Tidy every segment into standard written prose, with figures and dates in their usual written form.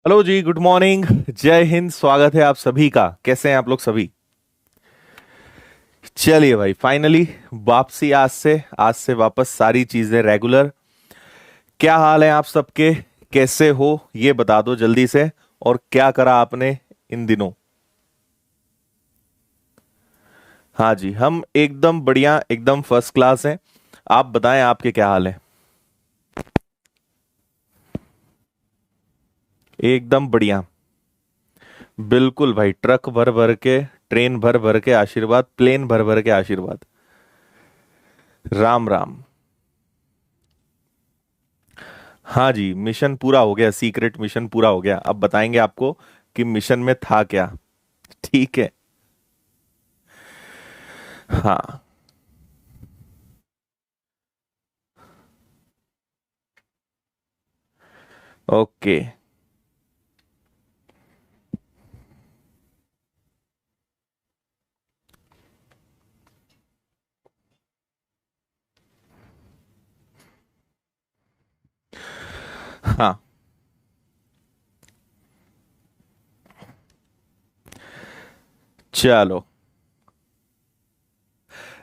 Hello जी, good morning. जय हिंद। स्वागत है आप सभी का। कैसे हैं आप लोग सभी? चलिए भाई, फाइनली वापसी। आज से वापस सारी चीजें रेगुलर। क्या हाल है आप सबके? कैसे हो ये बता दो जल्दी से। और क्या करा आपने इन दिनों? हाँ जी, हम एकदम बढ़िया, एकदम फर्स्ट क्लास हैं। आप बताएं, आपके क्या हाल है? एकदम बढ़िया। बिल्कुल भाई, ट्रक भर भर के, ट्रेन भर भर के आशीर्वाद, प्लेन भर भर के आशीर्वाद। राम राम। हाँ जी, मिशन पूरा हो गया। सीक्रेट मिशन पूरा हो गया। अब बताएंगे आपको कि मिशन में था क्या। ठीक है। हाँ। ओके। हाँ, चलो।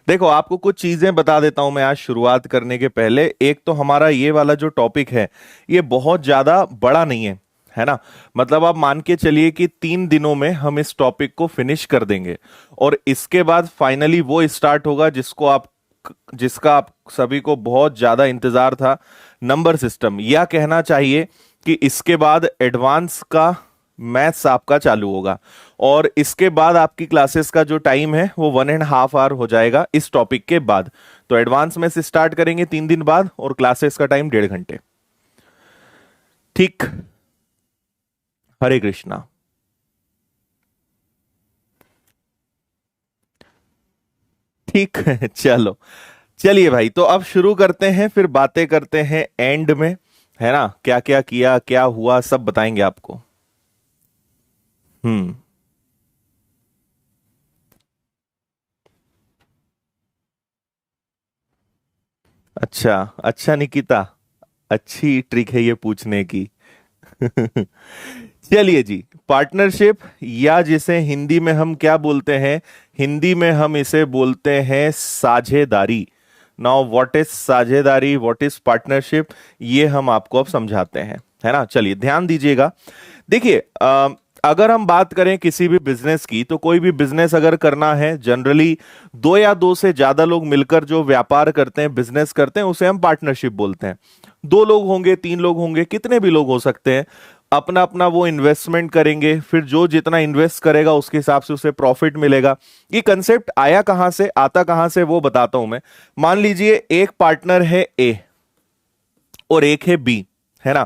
देखो, आपको कुछ चीजें बता देता हूं मैं आज शुरुआत करने के पहले। एक तो हमारा ये वाला जो टॉपिक है, ये बहुत ज्यादा बड़ा नहीं है, है ना। मतलब आप मान के चलिए कि 3 दिनों में हम इस टॉपिक को फिनिश कर देंगे। और इसके बाद फाइनली वो स्टार्ट होगा जिसका आप सभी को बहुत ज्यादा इंतजार था। नंबर सिस्टम, या कहना चाहिए कि इसके बाद एडवांस का मैथ्स आपका चालू होगा। और इसके बाद आपकी क्लासेस का जो टाइम है वो 1.5 आवर हो जाएगा इस टॉपिक के बाद। तो एडवांस में से स्टार्ट करेंगे 3 दिन बाद, और क्लासेस का टाइम 1.5 घंटे। ठीक। हरे कृष्णा। ठीक है, चलो। चलिए भाई, तो अब शुरू करते हैं, फिर बातें करते हैं एंड में। है ना, क्या क्या किया, क्या हुआ, सब बताएंगे आपको। हम्म। अच्छा। अच्छा निकिता, अच्छी ट्रिक है ये पूछने की। चलिए जी। पार्टनरशिप, या जिसे हिंदी में हम क्या बोलते हैं? हिंदी में हम इसे बोलते हैं साझेदारी। नाउ व्हाट इज साझेदारी, व्हाट इज पार्टनरशिप, ये हम आपको अब समझाते हैं। है ना, चलिए ध्यान दीजिएगा। देखिए, अगर हम बात करें किसी भी बिजनेस की, तो कोई भी बिजनेस अगर करना है, जनरली दो या दो से ज्यादा लोग मिलकर जो व्यापार करते हैं, बिजनेस करते हैं, उसे हम पार्टनरशिप बोलते हैं। 2 लोग होंगे, 3 लोग होंगे, कितने भी लोग हो सकते हैं। अपना अपना वो इन्वेस्टमेंट करेंगे, फिर जो जितना इन्वेस्ट करेगा उसके हिसाब से उसे प्रॉफिट मिलेगा। ये कंसेप्ट आया कहां से, आता कहां से, वो बताता हूं मैं। मान लीजिए एक पार्टनर है ए और एक है बी, है ना।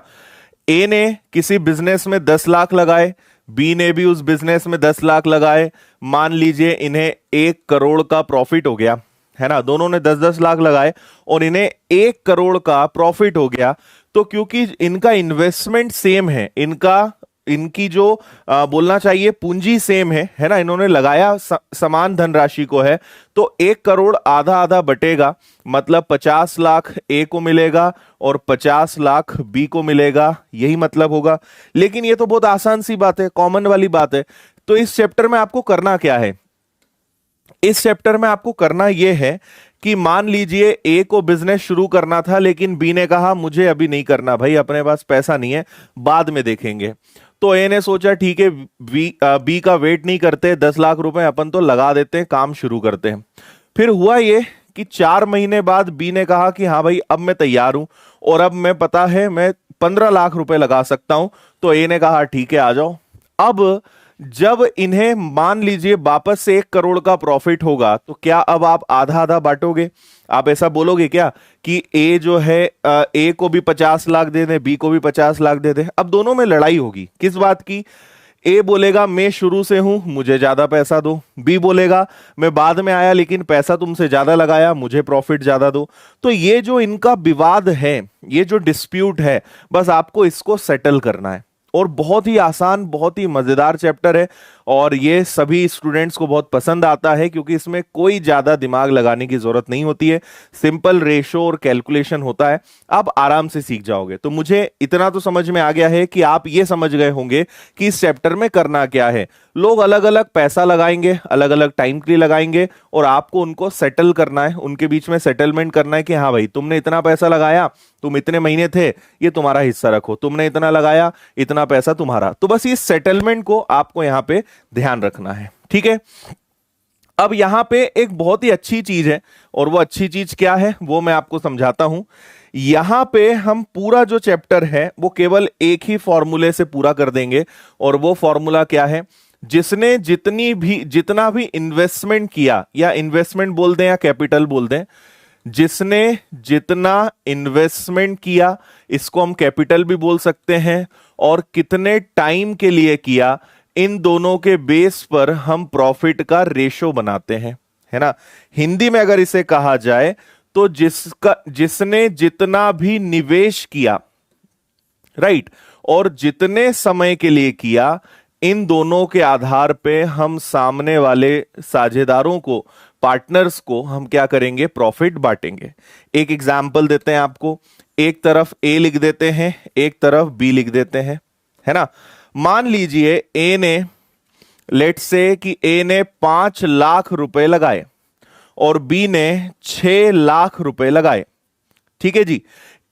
ए ने किसी बिजनेस में 10 लाख लगाए, बी ने भी उस बिजनेस में 10 लाख लगाए। मान लीजिए इन्हें 1 करोड़ का प्रॉफिट हो गया, है ना। दोनों ने 10-10 लाख लगाए और इन्हें 1 करोड़ का प्रॉफिट हो गया। तो क्योंकि इनका इन्वेस्टमेंट सेम है, इनका इनकी जो बोलना चाहिए पूंजी सेम है ना, इन्होंने लगाया समान धनराशि को है। तो 1 करोड़ आधा आधा बटेगा। मतलब 50 लाख ए को मिलेगा और 50 लाख बी को मिलेगा, यही मतलब होगा। लेकिन ये तो बहुत आसान सी बात है, कॉमन वाली बात है। तो इस चैप्टर में आपको करना क्या है? इस चैप्टर में आपको करना यह है कि मान लीजिए ए को बिजनेस शुरू करना था, लेकिन बी ने कहा मुझे अभी नहीं करना भाई, अपने पास पैसा नहीं है, बाद में देखेंगे। तो ए ने सोचा ठीक है, बी का वेट नहीं करते, 10 लाख रुपए अपन तो लगा देते हैं, काम शुरू करते हैं। फिर हुआ ये कि 4 महीने बाद बी ने कहा कि हाँ भाई, अब मैं तैयार हूं, और अब मैं पता है मैं 15 लाख रुपए लगा सकता हूं। तो ए ने कहा ठीक है, आ जाओ। अब जब इन्हें मान लीजिए वापस से 1 करोड़ का प्रॉफिट होगा, तो क्या अब आप आधा आधा बांटोगे? आप ऐसा बोलोगे क्या कि ए जो है, ए को भी 50 लाख दे दे, बी को भी 50 लाख दे दे? अब दोनों में लड़ाई होगी किस बात की। ए बोलेगा मैं शुरू से हूं, मुझे ज्यादा पैसा दो। बी बोलेगा मैं बाद में आया, लेकिन पैसा तुमसे ज्यादा लगाया, मुझे प्रॉफिट ज्यादा दो। तो ये जो इनका विवाद है, ये जो डिस्प्यूट है, बस आपको इसको सेटल करना है। और बहुत ही आसान, बहुत ही मजेदार चैप्टर है और ये सभी स्टूडेंट्स को बहुत पसंद आता है क्योंकि इसमें कोई ज्यादा दिमाग लगाने की जरूरत नहीं होती है, सिंपल रेशो और कैलकुलेशन होता है, आप आराम से सीख जाओगे। तो मुझे इतना तो समझ में आ गया है कि आप ये समझ गए होंगे कि इस चैप्टर में करना क्या है। लोग अलग अलग पैसा लगाएंगे, अलग अलग टाइम के लिए लगाएंगे और आपको उनको सेटल करना है, उनके बीच में सेटलमेंट करना है कि हाँ भाई तुमने इतना पैसा लगाया, तुम इतने महीने थे, ये तुम्हारा हिस्सा रखो, तुमने इतना लगाया, इतना पैसा तुम्हारा। तो बस इस सेटलमेंट को आपको यहां पे ध्यान रखना है, ठीक है। अब यहां पे एक बहुत ही अच्छी चीज है और वो अच्छी चीज क्या है वो मैं आपको समझाता हूं। यहां पे हम पूरा जो चैप्टर है वो केवल एक ही फॉर्मूले से पूरा कर देंगे और वो फॉर्मूला क्या है, जिसने जितना भी इन्वेस्टमेंट किया, या इन्वेस्टमेंट बोल दें या कैपिटल बोल दें, जिसने जितना इन्वेस्टमेंट किया इसको हम कैपिटल भी बोल सकते हैं, और कितने टाइम के लिए किया, इन दोनों के बेस पर हम प्रॉफिट का रेशो बनाते हैं, है ना। हिंदी में अगर इसे कहा जाए तो जिसने जितना भी निवेश किया, राइट, और जितने समय के लिए किया, इन दोनों के आधार पे हम सामने वाले साझेदारों को, पार्टनर्स को हम क्या करेंगे, प्रॉफिट बांटेंगे। एक एग्जाम्पल देते हैं आपको, एक तरफ ए लिख देते हैं, एक तरफ बी लिख देते हैं, है ना। मान लीजिए ए ने, लेट्स से कि ए ने 5 लाख रुपए लगाए और बी ने 6 लाख रुपए लगाए, ठीक है जी।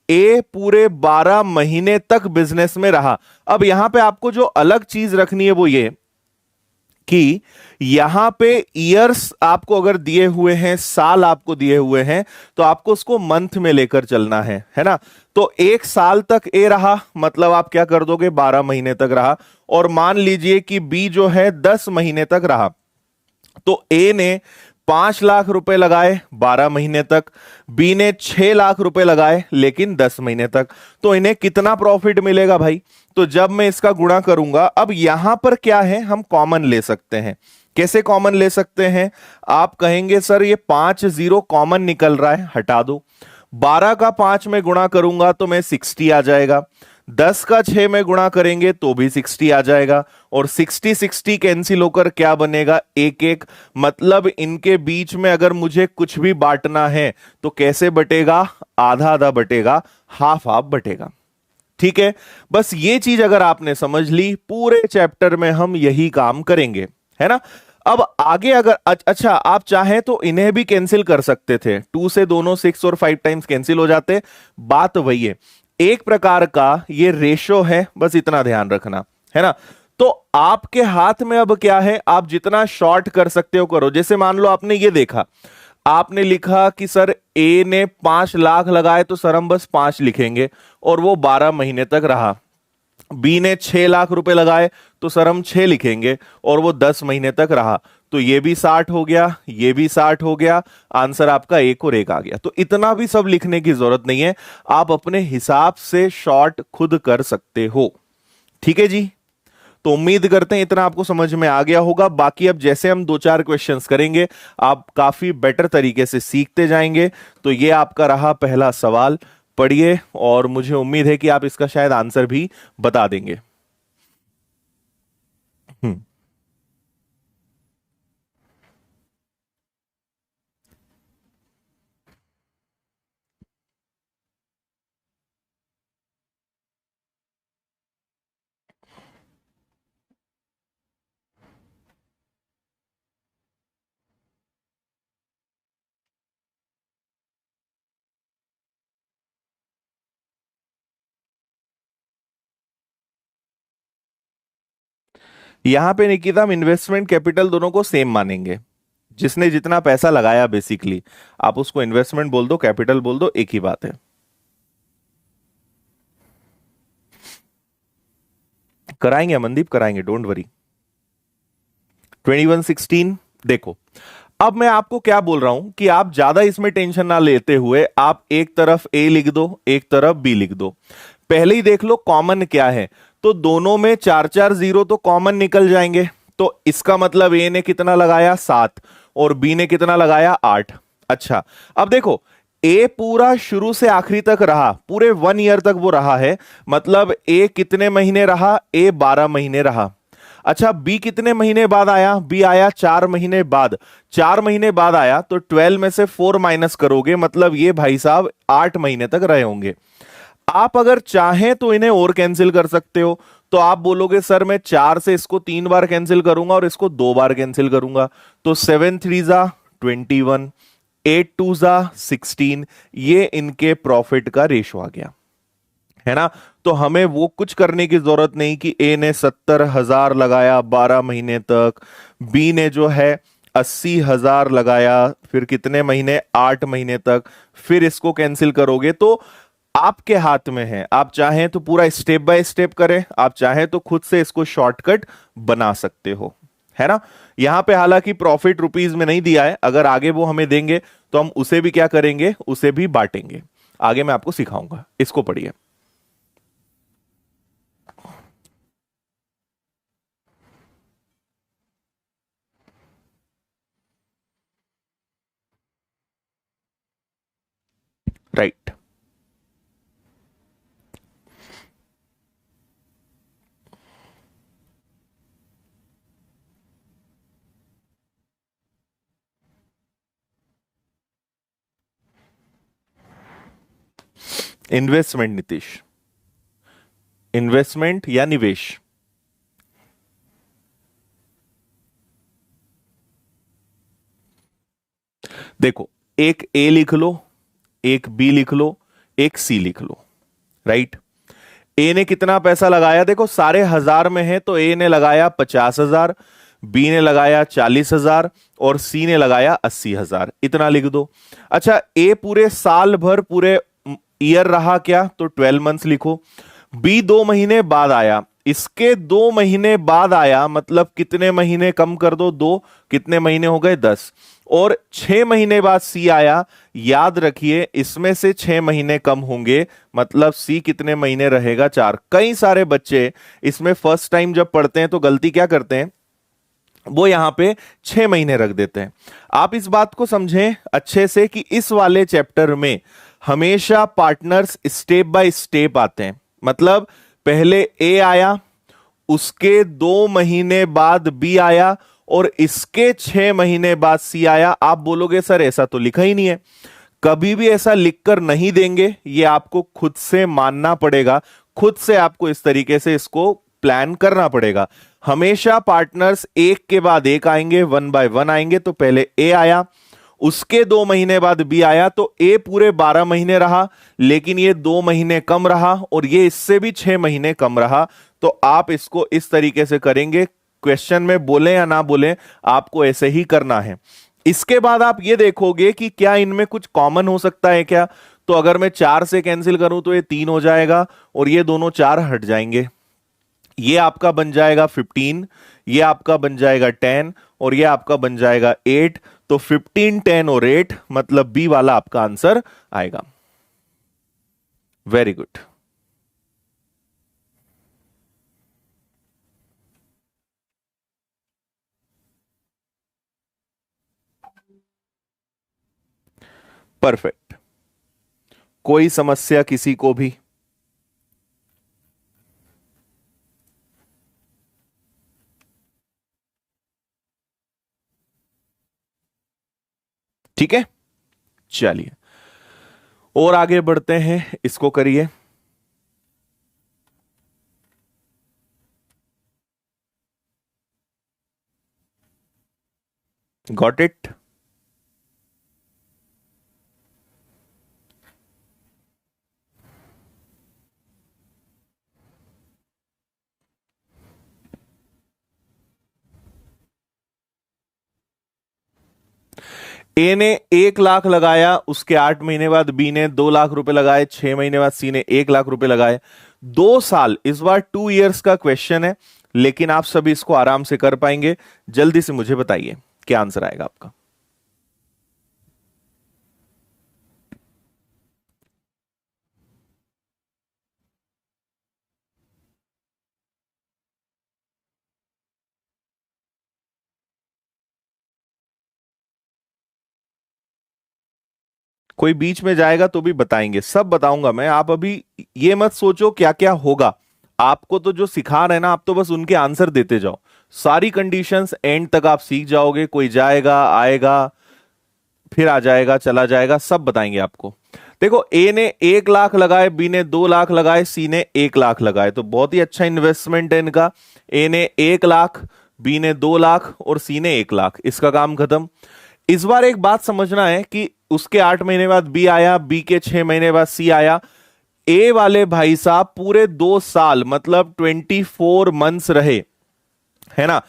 ए पूरे 12 महीने तक बिजनेस में रहा। अब यहां पे आपको जो अलग चीज रखनी है वो ये कि यहां पे ईयर्स आपको अगर दिए हुए हैं, साल आपको दिए हुए हैं, तो आपको उसको मंथ में लेकर चलना है ना। तो 1 साल तक ए रहा, मतलब आप क्या कर दोगे, 12 महीने तक रहा। और मान लीजिए कि बी जो है 10 महीने तक रहा, तो ए ने 5 लाख रुपए लगाए 12 महीने तक, बी ने 6 लाख रुपए लगाए लेकिन 10 महीने तक। तो इन्हें कितना प्रॉफिट मिलेगा भाई, तो जब मैं इसका गुणा करूंगा, अब यहां पर क्या है, हम कॉमन ले सकते हैं। कैसे कॉमन ले सकते हैं, आप कहेंगे सर ये 5 जीरो कॉमन निकल रहा है, हटा दो। 12 का 5 में गुणा करूंगा तो मैं 60 आ जाएगा, 10 का 6 में गुणा करेंगे तो भी 60 आ जाएगा, और 60 60 कैंसिल होकर क्या बनेगा, 1 1। मतलब इनके बीच में अगर मुझे कुछ भी बांटना है तो कैसे बटेगा, आधा आधा बटेगा, हाफ हाफ बटेगा, ठीक है। बस ये चीज अगर आपने समझ ली, पूरे चैप्टर में हम यही काम करेंगे, है ना। अब आगे अगर अच्छा आप चाहें तो इन्हें भी कैंसिल कर सकते थे, 2 से दोनों 6 और 5 टाइम्स कैंसिल हो जाते, बात वही है, एक प्रकार का ये रेशो है, बस इतना ध्यान रखना, है ना। तो आपके हाथ में अब क्या है, आप जितना शॉर्ट कर सकते हो करो। जैसे मान लो आपने ये देखा, आपने लिखा कि सर ए ने 5 लाख लगाए तो सर हम बस 5 लिखेंगे और वो 12 महीने तक रहा। बी ने 6 लाख रुपए लगाए तो सर हम 6 लिखेंगे और वो 10 महीने तक रहा। तो ये भी 60 हो गया, ये भी 60 हो गया, आंसर आपका 1 और 1 आ गया। तो इतना भी सब लिखने की जरूरत नहीं है, आप अपने हिसाब से शॉर्ट खुद कर सकते हो, ठीक है जी। तो उम्मीद करते हैं इतना आपको समझ में आ गया होगा। बाकी अब जैसे हम 2-4 क्वेश्चंस करेंगे, आप काफी बेटर तरीके से सीखते जाएंगे। तो ये आपका रहा पहला सवाल, पढ़िए और मुझे उम्मीद है कि आप इसका शायद आंसर भी बता देंगे। यहां पे निकिता हम इन्वेस्टमेंट कैपिटल दोनों को सेम मानेंगे, जिसने जितना पैसा लगाया बेसिकली, आप उसको इन्वेस्टमेंट बोल दो, कैपिटल बोल दो, एक ही बात है। कराएंगे अमनदीप, कराएंगे, डोंट वरी। 2116 देखो, अब मैं आपको क्या बोल रहा हूं कि आप ज्यादा इसमें टेंशन ना लेते हुए आप एक तरफ ए लिख दो, एक तरफ बी लिख दो। पहले ही देख लो कॉमन क्या है, तो दोनों में 4 4 जीरो तो कॉमन निकल जाएंगे। तो इसका मतलब ए ने कितना लगाया, 7, और बी ने कितना लगाया, 8। अच्छा अब देखो, ए पूरा शुरू से आखिरी तक रहा, पूरे 1 ईयर तक वो रहा है, मतलब ए कितने महीने रहा, ए 12 महीने रहा। अच्छा, बी कितने महीने बाद आया, बी आया 4 महीने बाद। 4 महीने बाद आया तो 12 में से 4 माइनस करोगे, मतलब ये भाई साहब 8 महीने तक रहे होंगे। आप अगर चाहें तो इन्हें और कैंसिल कर सकते हो। तो आप बोलोगे सर मैं 4 से इसको 3 बार कैंसिल करूंगा और इसको 2 बार कैंसिल करूंगा, तो 7 3 जा 21, 8 2 जा 16, ये इनके प्रॉफिट का रेशो आ गया, है ना। तो हमें वो कुछ करने की जरूरत नहीं कि ए ने 70,000 लगाया 12 महीने तक, बी ने जो है 80,000 लगाया, फिर कितने महीने, 8 महीने तक, फिर इसको कैंसिल करोगे। तो आपके हाथ में है, आप चाहें तो पूरा स्टेप बाय स्टेप करें, आप चाहें तो खुद से इसको शॉर्टकट बना सकते हो, है ना। यहां पे हालांकि प्रॉफिट रुपीज में नहीं दिया है, अगर आगे वो हमें देंगे तो हम उसे भी क्या करेंगे, उसे भी बांटेंगे। आगे मैं आपको सिखाऊंगा, इसको पढ़िए। राइट। इन्वेस्टमेंट नीतीश, इन्वेस्टमेंट या निवेश। देखो, एक ए लिख लो, एक बी लिख लो, एक सी लिख लो, राइट। ए ने कितना पैसा लगाया, देखो सारे हजार में है, तो ए ने लगाया 50,000, बी ने लगाया 40,000 और सी ने लगाया 80,000, इतना लिख दो। अच्छा, ए पूरे साल भर, पूरे ईयर रहा क्या, तो 12 मंथ्स लिखो। बी 2 महीने बाद आया, इसके 2 महीने बाद आया, मतलब कितने महीने कम कर दो, दो, कितने महीने हो गए, 10। और 6 महीने बाद सी आया, याद रखिए इसमें से 6 महीने कम होंगे, मतलब सी कितने महीने रहेगा, 4। कई सारे बच्चे इसमें फर्स्ट टाइम जब पढ़ते हैं तो गलती क्या करते हैं, वो यहां पे 6 महीने रख देते हैं। आप इस बात को समझें अच्छे से कि इस वाले चैप्टर में हमेशा पार्टनर्स स्टेप बाय स्टेप आते हैं, मतलब पहले ए आया, उसके 2 महीने बाद बी आया और इसके 6 महीने बाद सी आया। आप बोलोगे सर ऐसा तो लिखा ही नहीं है, कभी भी ऐसा लिखकर नहीं देंगे, ये आपको खुद से मानना पड़ेगा, खुद से आपको इस तरीके से इसको प्लान करना पड़ेगा। हमेशा पार्टनर्स एक के बाद एक आएंगे, 1 बाय 1 आएंगे। तो पहले ए आया, उसके 2 महीने बाद बी आया, तो ए पूरे 12 महीने रहा, लेकिन ये 2 महीने कम रहा और ये इससे भी 6 महीने कम रहा। तो आप इसको इस तरीके से करेंगे, क्वेश्चन में बोले या ना बोले, आपको ऐसे ही करना है। इसके बाद आप ये देखोगे कि क्या इनमें कुछ कॉमन हो सकता है क्या। तो अगर मैं 4 से कैंसिल करूं तो ये 3 हो जाएगा और ये दोनों 4 हट जाएंगे, ये आपका बन जाएगा 15, ये आपका बन जाएगा 10 और ये आपका बन जाएगा 8। तो 15, 10 और 8, मतलब बी वाला आपका आंसर आएगा। Very good. परफेक्ट। कोई समस्या किसी को भी। ठीक है, चलिए और आगे बढ़ते हैं, इसको करिए। Got it. ए ने 1 लाख लगाया, उसके 8 महीने बाद बी ने 2 लाख रुपए लगाए, 6 महीने बाद सी ने 1 लाख रुपए लगाए। 2 साल, इस बार 2 इयर्स का क्वेश्चन है, लेकिन आप सभी इसको आराम से कर पाएंगे। जल्दी से मुझे बताइए क्या आंसर आएगा आपका। कोई बीच में जाएगा तो भी बताएंगे, सब बताऊंगा मैं। आप अभी ये मत सोचो क्या क्या होगा, आपको तो जो सिखा रहे हैं ना, आप तो बस उनके आंसर देते जाओ। सारी कंडीशंस एंड तक आप सीख जाओगे। कोई जाएगा आएगा फिर आ जाएगा चला जाएगा, सब बताएंगे आपको। देखो, ए ने 1 लाख लगाए, बी ने 2 लाख लगाए, सी ने 1 लाख लगाए, तो बहुत ही अच्छा इन्वेस्टमेंट है इनका। ए ने 1 लाख, बी ने 2 लाख और सी ने 1 लाख, इसका काम खत्म। इस बार एक बात समझना है कि उसके 8 महीने बाद बी आया, बी के 6 महीने बाद सी आया। ए वाले भाई साहब पूरे 2 साल मतलब 24 मंथ्स रहे, है ना।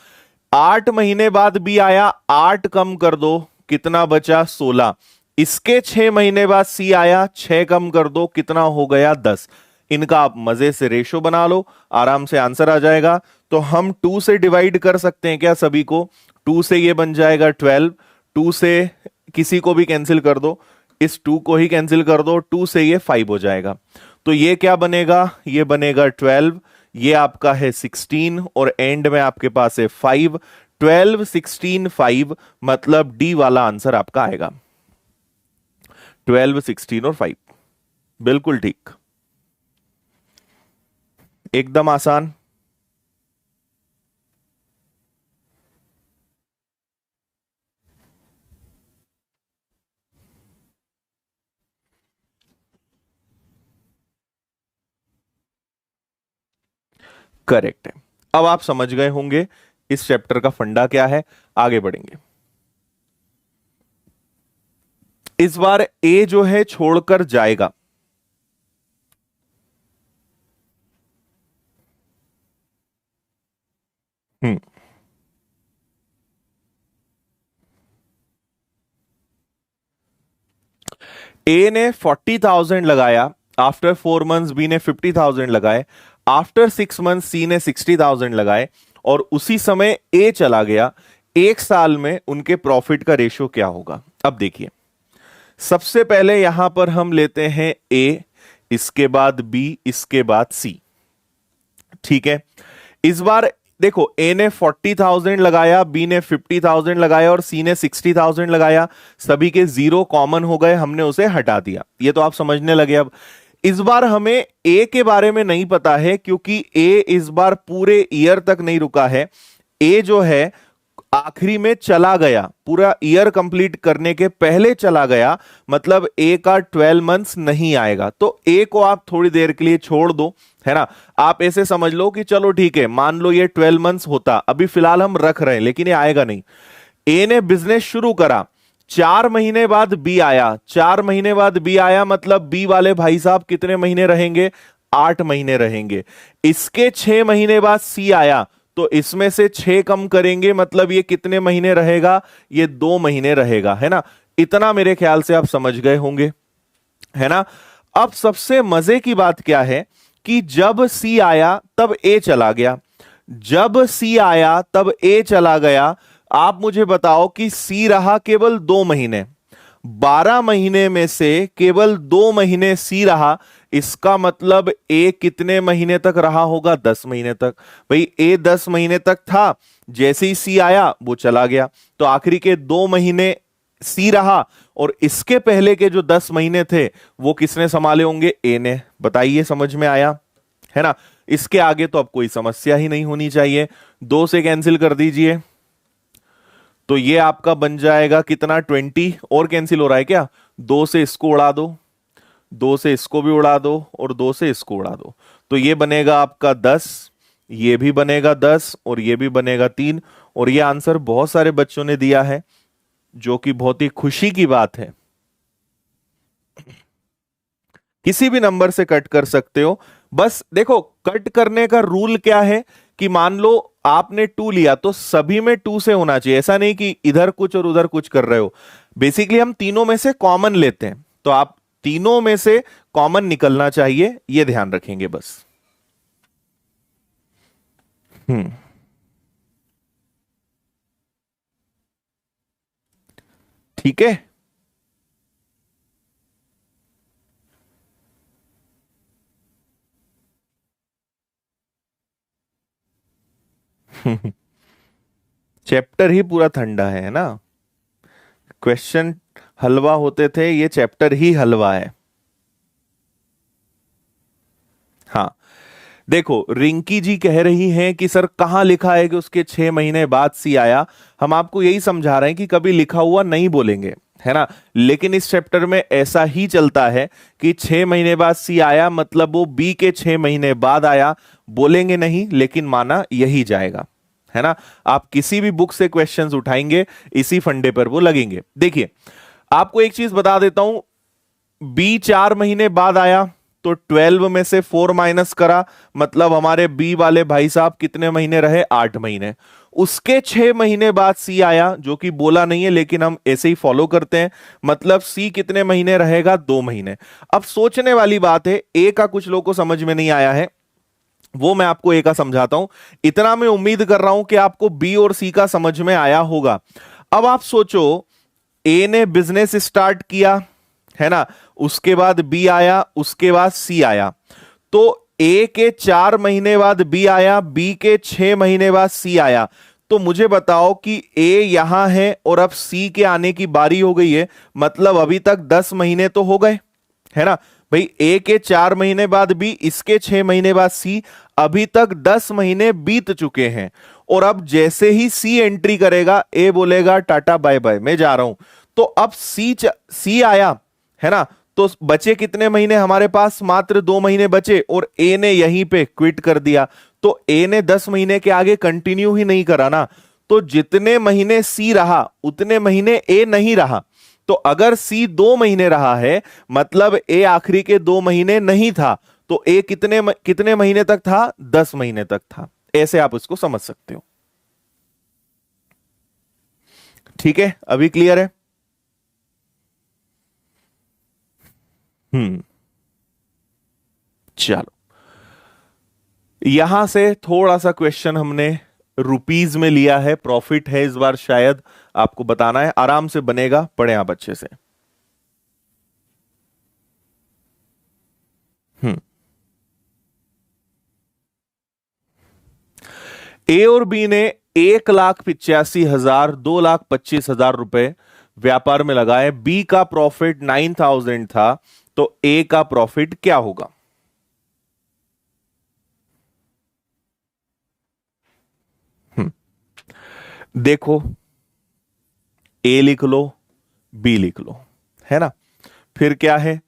8 महीने बाद बी आया, 8 कम कर दो, कितना बचा? 16। इसके 6 महीने बाद सी आया, 6 कम कर दो, कितना हो गया? 10। इनका आप मजे से रेशो बना लो, आराम से आंसर आ जाएगा। तो हम 2 से डिवाइड कर सकते हैं क्या सभी को? 2 से ये बन जाएगा 12, 2 से किसी को भी कैंसिल कर दो, इस 2 को ही कैंसिल कर दो, 2 से ये 5 हो जाएगा। तो ये क्या बनेगा? ये बनेगा 12, ये आपका है 16 और एंड में आपके पास है 5। 12, 16, 5 मतलब डी वाला आंसर आपका आएगा। 12, 16 और 5, बिल्कुल ठीक, एकदम आसान। करेक्ट है। अब आप समझ गए होंगे इस चैप्टर का फंडा क्या है। आगे बढ़ेंगे। इस बार ए जो है छोड़कर जाएगा। हम्म। ए ने 40,000 लगाया, आफ्टर 4 मंथ्स बी ने 50,000 लगाए, आफ्टर 6 मंथ्स सी ने 60,000 लगाए, और उसी समय ए चला गया। 1 साल में उनके प्रॉफिट का रेशियो क्या होगा? अब देखिए, सबसे पहले यहां पर हम लेते हैं ए, इसके बाद बी, इसके बाद सी। ठीक है। इस बार देखो, ए ने 40,000 लगाया, बी ने 50,000 लगाया और सी ने 60,000 लगाया। सभी के 0 कॉमन हो गए, हमने उसे हटा दिया। ये तो आप समझने लगे। अब इस बार हमें ए के बारे में नहीं पता है, क्योंकि ए इस बार पूरे ईयर तक नहीं रुका है। ए जो है आखिरी में चला गया, पूरा ईयर कंप्लीट करने के पहले चला गया, मतलब ए का 12 मंथ्स नहीं आएगा। तो ए को आप थोड़ी देर के लिए छोड़ दो, है ना। आप ऐसे समझ लो कि चलो ठीक है, मान लो ये 12 मंथ्स होता, अभी फिलहाल हम रख रहे हैं, लेकिन ये आएगा नहीं। ए ने बिजनेस शुरू करा, 4 महीने बाद बी आया, 4 महीने बाद बी आया, मतलब बी वाले भाई साहब कितने महीने रहेंगे? 8 महीने रहेंगे। इसके 6 महीने बाद सी आया, तो इसमें से 6 कम करेंगे, मतलब ये कितने महीने रहेगा? ये 2 महीने रहेगा, है ना। इतना मेरे ख्याल से आप समझ गए होंगे, है ना। अब सबसे मजे की बात क्या है कि जब सी आया तब ए चला गया, जब सी आया तब ए चला गया। आप मुझे बताओ कि सी रहा केवल 2 महीने, 12 महीने में से केवल 2 महीने सी रहा। इसका मतलब ए कितने महीने तक रहा होगा? 10 महीने तक। भाई ए 10 महीने तक था, जैसे ही सी आया वो चला गया, तो आखिरी के 2 महीने सी रहा, और इसके पहले के जो 10 महीने थे वो किसने संभाले होंगे? ए ने। बताइए, समझ में आया, है ना। इसके आगे तो अब कोई समस्या ही नहीं होनी चाहिए। 2 से कैंसिल कर दीजिए, तो ये आपका बन जाएगा कितना? 20। और कैंसिल हो रहा है क्या? 2 से इसको उड़ा दो, 2 से इसको भी उड़ा दो, और 2 से इसको उड़ा दो, तो ये बनेगा आपका 10, ये भी बनेगा 10 और ये भी बनेगा 3। और ये आंसर बहुत सारे बच्चों ने दिया है, जो कि बहुत ही खुशी की बात है। किसी भी नंबर से कट कर सकते हो। बस देखो, कट करने का रूल क्या है कि मान लो आपने 2 लिया तो सभी में 2 से होना चाहिए, ऐसा नहीं कि इधर कुछ और उधर कुछ कर रहे हो। बेसिकली हम तीनों में से कॉमन लेते हैं, तो आप तीनों में से कॉमन निकलना चाहिए, ये ध्यान रखेंगे बस। हम्म। ठीक है। चैप्टर ही पूरा ठंडा है ना। क्वेश्चन हलवा होते थे, ये चैप्टर ही हलवा है। हाँ, देखो रिंकी जी कह रही हैं कि सर कहां लिखा है कि उसके 6 महीने बाद सी आया। हम आपको यही समझा रहे हैं कि कभी लिखा हुआ नहीं बोलेंगे, है ना। लेकिन इस चैप्टर में ऐसा ही चलता है कि 6 महीने बाद सी आया मतलब वो बी के 6 महीने बाद आया, बोलेंगे नहीं लेकिन माना यही जाएगा, है ना। आप किसी भी बुक से क्वेश्चंस उठाएंगे इसी फंडे पर वो लगेंगे। देखिए आपको एक चीज बता देता हूं, बी 4 महीने बाद आया तो 12 में से 4 माइनस करा, मतलब हमारे बी वाले भाई साहब कितने महीने रहे, 8 महीने। उसके 6 महीने बाद सी आया, जो कि बोला नहीं है लेकिन हम ऐसे ही फॉलो करते हैं, मतलब सी कितने महीने रहेगा, 2 महीने। अब सोचने वाली बात है, ए का कुछ लोगों को समझ में नहीं आया है, वो मैं आपको ए का समझाता हूं। इतना मैं उम्मीद कर रहा हूं कि आपको बी और सी का समझ में आया होगा। अब आप सोचो, ए ने बिजनेस स्टार्ट किया, है ना, उसके बाद बी आया, उसके बाद सी आया, तो ए के 4 महीने बाद बी आया, बी के 6 महीने बाद सी आया। तो मुझे बताओ कि ए यहां है और अब सी के आने की बारी हो गई है, मतलब अभी तक 10 महीने तो हो गए, है ना भाई। ए के 4 महीने बाद बी, इसके 6 महीने बाद सी, अभी तक 10 महीने बीत चुके हैं। और अब जैसे ही सी एंट्री करेगा, ए बोलेगा टाटा बाय बाय मैं जा रहा हूं। तो अब सी आया, है ना, तो बचे कितने महीने हमारे पास, मात्र 2 महीने बचे, और ए ने यहीं पे क्विट कर दिया। तो ए ने 10 महीने के आगे कंटिन्यू ही नहीं करा ना, तो जितने महीने सी रहा उतने महीने ए नहीं रहा। तो अगर सी 2 महीने रहा है मतलब ए आखिरी के 2 महीने नहीं था, तो ए कितने महीने तक था, 10 महीने तक था। ऐसे आप इसको समझ सकते हो। ठीक है, अभी क्लियर है। हम्म, चलो यहां से थोड़ा सा क्वेश्चन हमने रुपीज में लिया है, प्रॉफिट है इस बार, शायद आपको बताना है, आराम से बनेगा, पढ़े आप अच्छे से। हम्म, ए और बी ने 1,85,000 2,25,000 रुपए व्यापार में लगाए। बी का प्रॉफिट 9,000 था, तो ए का प्रॉफिट क्या होगा। हम्म, देखो ए लिख लो, बी लिख लो, है ना। फिर क्या है,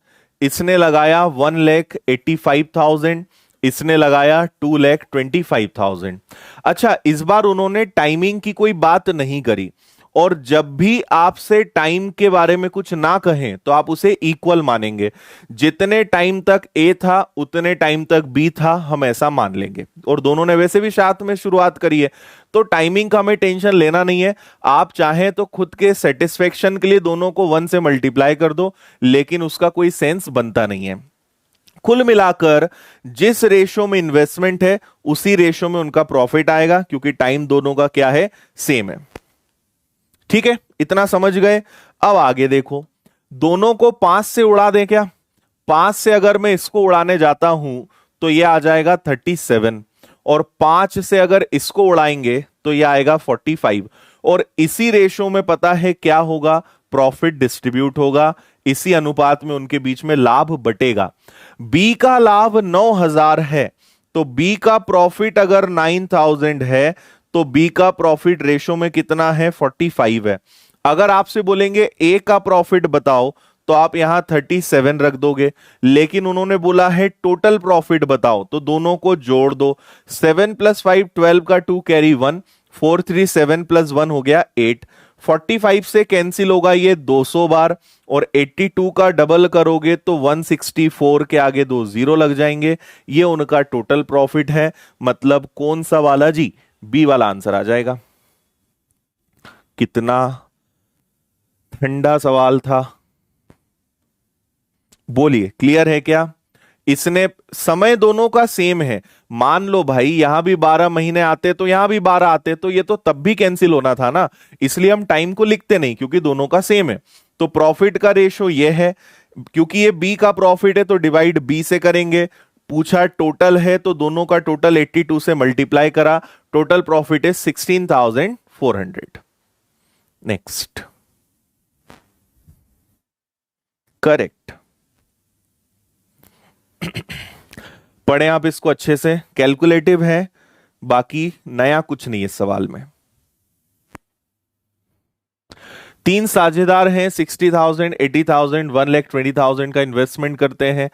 इसने लगाया 1,85,000, इसने लगाया 2,25,000। अच्छा, इस बार उन्होंने टाइमिंग की कोई बात नहीं करी, और जब भी आपसे टाइम के बारे में कुछ ना कहें तो आप उसे इक्वल मानेंगे। जितने टाइम तक ए था उतने टाइम तक बी था, हम ऐसा मान लेंगे। और दोनों ने वैसे भी साथ में शुरुआत करी है, तो टाइमिंग का हमें टेंशन लेना नहीं है। आप चाहें तो खुद के सेटिस्फेक्शन के लिए दोनों को 1 से मल्टीप्लाई कर दो, लेकिन उसका कोई सेंस बनता नहीं है। कुल मिलाकर जिस रेशो में इन्वेस्टमेंट है उसी रेशो में उनका प्रॉफिट आएगा, क्योंकि टाइम दोनों का क्या है, सेम है। ठीक है, इतना समझ गए। अब आगे देखो, दोनों को 5 से उड़ा दें क्या। 5 से अगर मैं इसको उड़ाने जाता हूं तो यह आ जाएगा 37, और 5 से अगर इसको उड़ाएंगे तो यह आएगा 45। और इसी रेशो में पता है क्या होगा, प्रॉफिट डिस्ट्रीब्यूट होगा, इसी अनुपात में उनके बीच में लाभ बटेगा। बी का लाभ 9,000 है, तो बी का प्रॉफिट अगर 9,000 है तो बी का प्रॉफिट रेशो में कितना है, 45 है। अगर आपसे बोलेंगे ए का प्रॉफिट बताओ तो आप यहां 37 रख दोगे, लेकिन उन्होंने बोला है टोटल प्रॉफिट बताओ, तो दोनों को जोड़ दो। 7 + 5 12 का 2 कैरी 1, 4 3 7 + 1 हो गया 8। 45 से कैंसिल होगा ये 200 बार, और 82 का डबल करोगे तो 164 के आगे 2 जीरो लग जाएंगे। ये उनका टोटल प्रॉफिट है। मतलब कौन सा वाला जी, बी वाला आंसर आ जाएगा। कितना ठंडा सवाल था, बोलिए क्लियर है क्या। इसने समय दोनों का सेम है, मान लो भाई यहां भी 12 महीने आते तो यहां भी 12 आते, तो ये तो तब भी कैंसिल होना था ना, इसलिए हम टाइम को लिखते नहीं क्योंकि दोनों का सेम है। तो प्रॉफिट का रेशो ये है, क्योंकि ये बी का प्रॉफिट है तो डिवाइड बी से करेंगे। पूछा टोटल है तो दोनों का टोटल 82 से मल्टीप्लाई करा, टोटल प्रॉफिट है 16,400। Next, correct. पढ़ें आप इसको अच्छे से, कैलकुलेटिव है, बाकी नया कुछ नहीं इस सवाल में। 3 साझेदार हैं, 60,000, 80,000, 1,20,000 का इन्वेस्टमेंट करते हैं।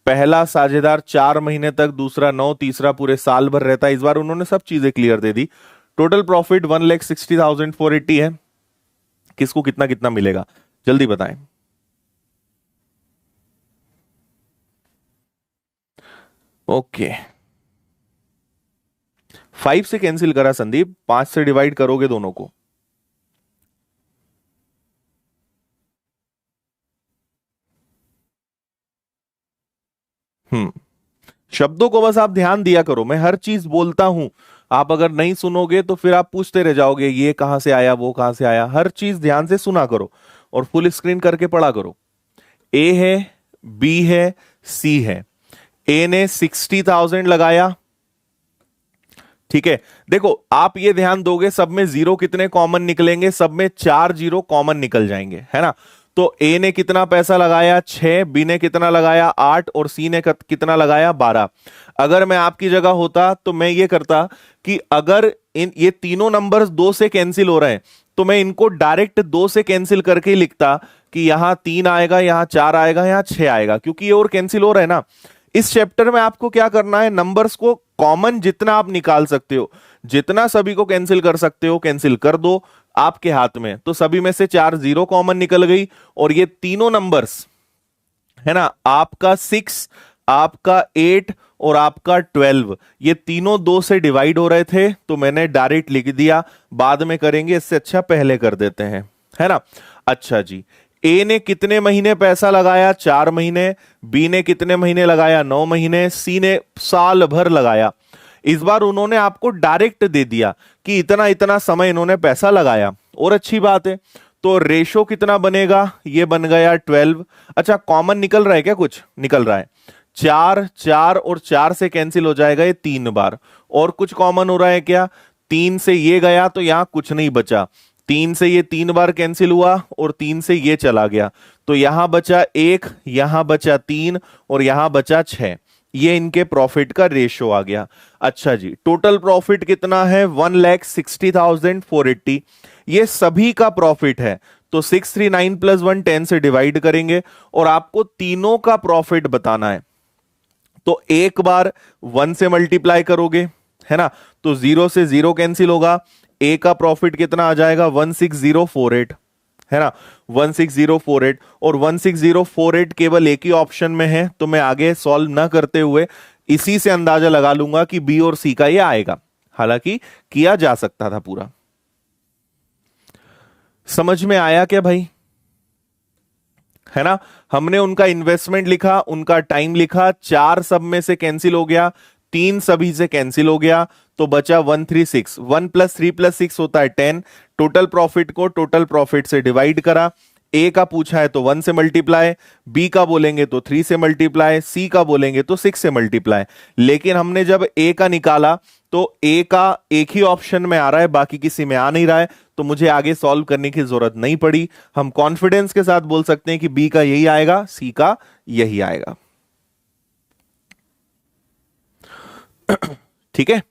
पहला साझेदार 4 महीने तक, दूसरा 9, तीसरा पूरे साल भर रहता है। इस बार उन्होंने सब चीजें क्लियर दे दी। टोटल प्रॉफिट 1,60,480 है। किसको कितना कितना मिलेगा जल्दी बताएं। ओके, 5 से कैंसिल करा संदीप, 5 से डिवाइड करोगे दोनों को। शब्दों को बस आप ध्यान दिया करो, मैं हर चीज बोलता हूं, आप अगर नहीं सुनोगे तो फिर आप पूछते रह जाओगे ये कहां से आया वो कहां से आया। हर चीज ध्यान से सुना करो और फुल स्क्रीन करके पढ़ा करो। ए है, बी है, सी है। ए ने 60,000 लगाया, ठीक है। देखो आप ये ध्यान दोगे, सब में जीरो कितने कॉमन निकलेंगे, सब में 4 जीरो कॉमन निकल जाएंगे, है ना। तो ए ने कितना पैसा लगाया 6, बी ने कितना लगाया 8 और सी ने कितना लगाया 12। अगर मैं आपकी जगह होता तो मैं ये करता कि अगर ये तीनों नंबर्स 2 से कैंसिल हो रहे हैं तो मैं इनको डायरेक्ट 2 से कैंसिल करके ही लिखता कि यहां 3 आएगा, यहां 4 आएगा, यहां 6 आएगा, क्योंकि ये और कैंसिल हो रहा है ना। इस चैप्टर में आपको क्या करना है, नंबर्स को कॉमन जितना आप निकाल सकते हो, जितना सभी को कैंसिल कर सकते हो कैंसिल कर दो, आपके हाथ में। तो सभी में से 4 जीरो कॉमन निकल गई और ये तीनों नंबर्स है ना, आपका 6, आपका 8 और आपका 12, ये तीनों 2 से डिवाइड हो रहे थे तो मैंने डायरेक्ट लिख दिया। बाद में करेंगे, इससे अच्छा पहले कर देते हैं, है ना। अच्छा जी, ए ने कितने महीने पैसा लगाया 4 महीने, बी ने कितने महीने लगाया 9 महीने, सी ने साल भर लगाया। इस बार उन्होंने आपको डायरेक्ट दे दिया कि इतना इतना समय इन्होंने पैसा लगाया, और अच्छी बात है। तो रेशो कितना बनेगा, ये बन गया 12। अच्छा कॉमन निकल रहा है क्या, कुछ निकल रहा है 4, 4 और 4 से कैंसिल हो जाएगा ये 3 बार। और कुछ कॉमन हो रहा है क्या, 3 से ये गया तो यहां कुछ नहीं बचा, 3 से ये 3 बार कैंसिल हुआ और 3 से ये चला गया, तो यहां बचा 1, यहां बचा 3 और यहां बचा 6। ये इनके प्रॉफिट का रेशो आ गया। अच्छा जी, टोटल प्रॉफिट कितना है 1,60,480, ये सभी का प्रॉफिट है। तो 639 प्लस 1 10 से डिवाइड करेंगे और आपको तीनों का प्रॉफिट बताना है। तो एक बार 1 से मल्टीप्लाई करोगे, है ना, तो 0 से 0 कैंसिल होगा। ए का प्रॉफिट कितना आ जाएगा 16048, है ना, 16048। और 16048 केवल एक ही ऑप्शन में है, तो मैं आगे सॉल्व ना करते हुए इसी से अंदाजा लगा लूंगा कि बी और सी का ये आएगा, हालांकि किया जा सकता था पूरा। समझ में आया क्या भाई, है ना। हमने उनका इन्वेस्टमेंट लिखा, उनका टाइम लिखा, 4 सब में से कैंसिल हो गया, 3 सभी से कैंसिल हो गया, तो बचा 136। 1 + 3 + 6 होता है 10। टोटल प्रॉफिट को टोटल प्रॉफिट से डिवाइड करा। ए का पूछा है तो 1 से मल्टीप्लाई, बी का बोलेंगे तो 3 से मल्टीप्लाई, सी का बोलेंगे तो 6 से मल्टीप्लाई। लेकिन हमने जब ए का निकाला तो ए का एक ही ऑप्शन में आ रहा है, बाकी किसी में आ नहीं रहा है, तो मुझे आगे सॉल्व करने की जरूरत नहीं पड़ी। हम कॉन्फिडेंस के साथ बोल सकते हैं कि बी का यही आएगा, सी का यही आएगा। ठीक है,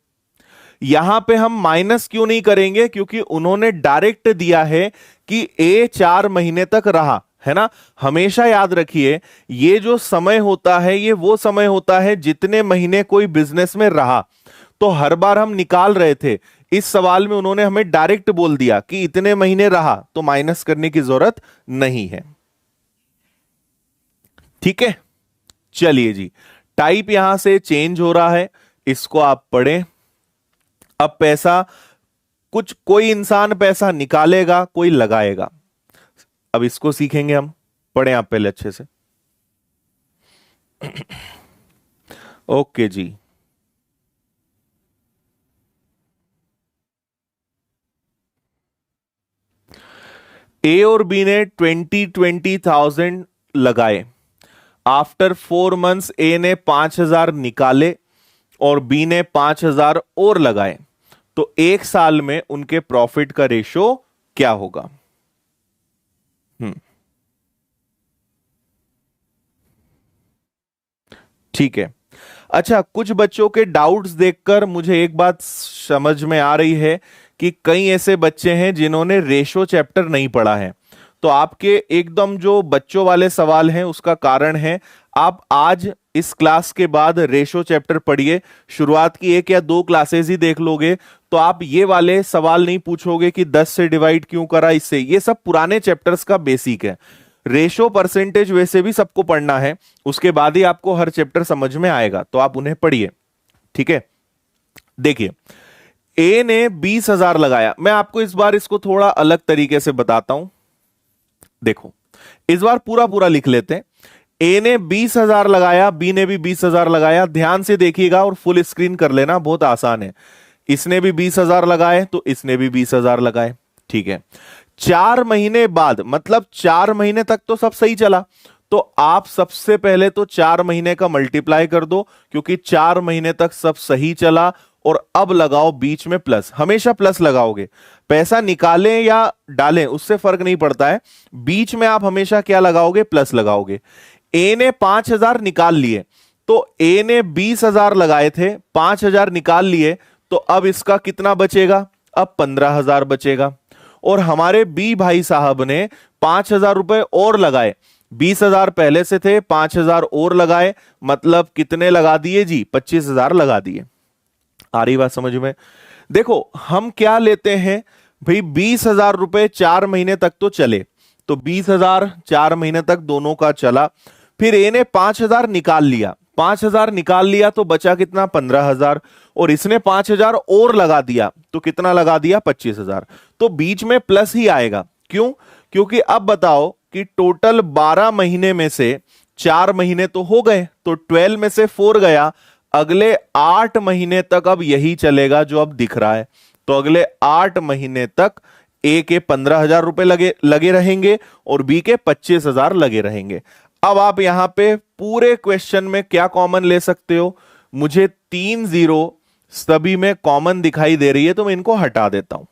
यहां पे हम माइनस क्यों नहीं करेंगे, क्योंकि उन्होंने डायरेक्ट दिया है कि ए 4 महीने तक रहा, है ना। हमेशा याद रखिए, ये जो समय होता है ये वो समय होता है जितने महीने कोई बिजनेस में रहा। तो हर बार हम निकाल रहे थे, इस सवाल में उन्होंने हमें डायरेक्ट बोल दिया कि इतने महीने रहा, तो माइनस करने की जरूरत नहीं है। ठीक है, चलिए जी, टाइप यहां से चेंज हो रहा है, इसको आप पढ़ें। अब पैसा, कुछ कोई इंसान पैसा निकालेगा, कोई लगाएगा। अब इसको सीखेंगे हम, पढ़ें आप पहले अच्छे से। ओके जी, ए और बी ने 20,000 लगाए। आफ्टर 4 मंथ्स ए ने 5,000 निकाले और बी ने 5,000 और लगाए, तो 1 साल में उनके प्रॉफिट का रेशो क्या होगा। ठीक है। अच्छा, कुछ बच्चों के डाउट्स देखकर मुझे एक बात समझ में आ रही है कि कई ऐसे बच्चे हैं जिन्होंने रेशो चैप्टर नहीं पढ़ा है। तो आपके एकदम जो बच्चों वाले सवाल हैं उसका कारण है, आप आज इस क्लास के बाद रेशो चैप्टर पढ़िए, शुरुआत की 1 या 2 क्लासेस ही देख लोगे तो आप ये वाले सवाल नहीं पूछोगे कि 10 से डिवाइड क्यों करा इससे। ये सब पुराने चैप्टर्स का बेसिक है। रेशो परसेंटेज वैसे भी सबको पढ़ना है, उसके बाद ही आपको हर चैप्टर समझ में आएगा, तो आप उन्हें पढ़िए। ठीक है, देखिए ए ने 20,000 लगाया। मैं आपको इस बार इसको थोड़ा अलग तरीके से बताता हूं। देखो, इस बार पूरा पूरा लिख लेते हैं। ए ने 20,000 लगाया, बी ने भी 20,000 लगाया। ध्यान से देखिएगा और फुल स्क्रीन कर लेना, बहुत आसान है। इसने भी 20,000 लगाए तो इसने भी 20,000 लगाए। ठीक है, 4 महीने बाद, मतलब 4 महीने तक तो सब सही चला, तो आप सबसे पहले तो 4 महीने का मल्टीप्लाई कर दो, क्योंकि 4 महीने तक सब सही चला। और अब लगाओ बीच में प्लस, हमेशा प्लस लगाओगे। पैसा निकालें या डालें उससे फर्क नहीं पड़ता है, बीच में आप हमेशा क्या लगाओगे, प्लस लगाओगे। ए ने 5,000 निकाल लिए, तो ए ने 20,000 लगाए थे, 5,000 निकाल लिए, तो अब इसका कितना बचेगा, अब 15,000 बचेगा। और हमारे बी भाई साहब ने 5,000 रुपए और लगाए, 20,000 पहले से थे, 5,000 और लगाए, मतलब कितने लगा दिए जी, 25,000 लगा दिए। आ रही बात समझ में? देखो हम क्या लेते हैं भाई, 20,000 रुपए 4 महीने तक तो चले, तो 20,000 4 महीने तक दोनों का चला। फिर ए ने 5,000 निकाल लिया, 5,000 निकाल लिया तो बचा कितना, 15,000। और इसने 5,000 और लगा दिया, तो कितना लगा दिया, 25,000। तो बीच में प्लस ही आएगा। क्यों? क्योंकि अब बताओ कि टोटल 12 महीने में से 4 महीने तो हो गए, तो 12 में से 4 गया, अगले 8 महीने तक अब यही चलेगा जो अब दिख रहा है। तो अगले 8 महीने तक ए के 15,000 रुपए लगे रहेंगे और बी के 25,000 लगे रहेंगे। अब आप यहां पे पूरे क्वेश्चन में क्या कॉमन ले सकते हो, मुझे 3 जीरो सभी में कॉमन दिखाई दे रही है, तो मैं इनको हटा देता हूं।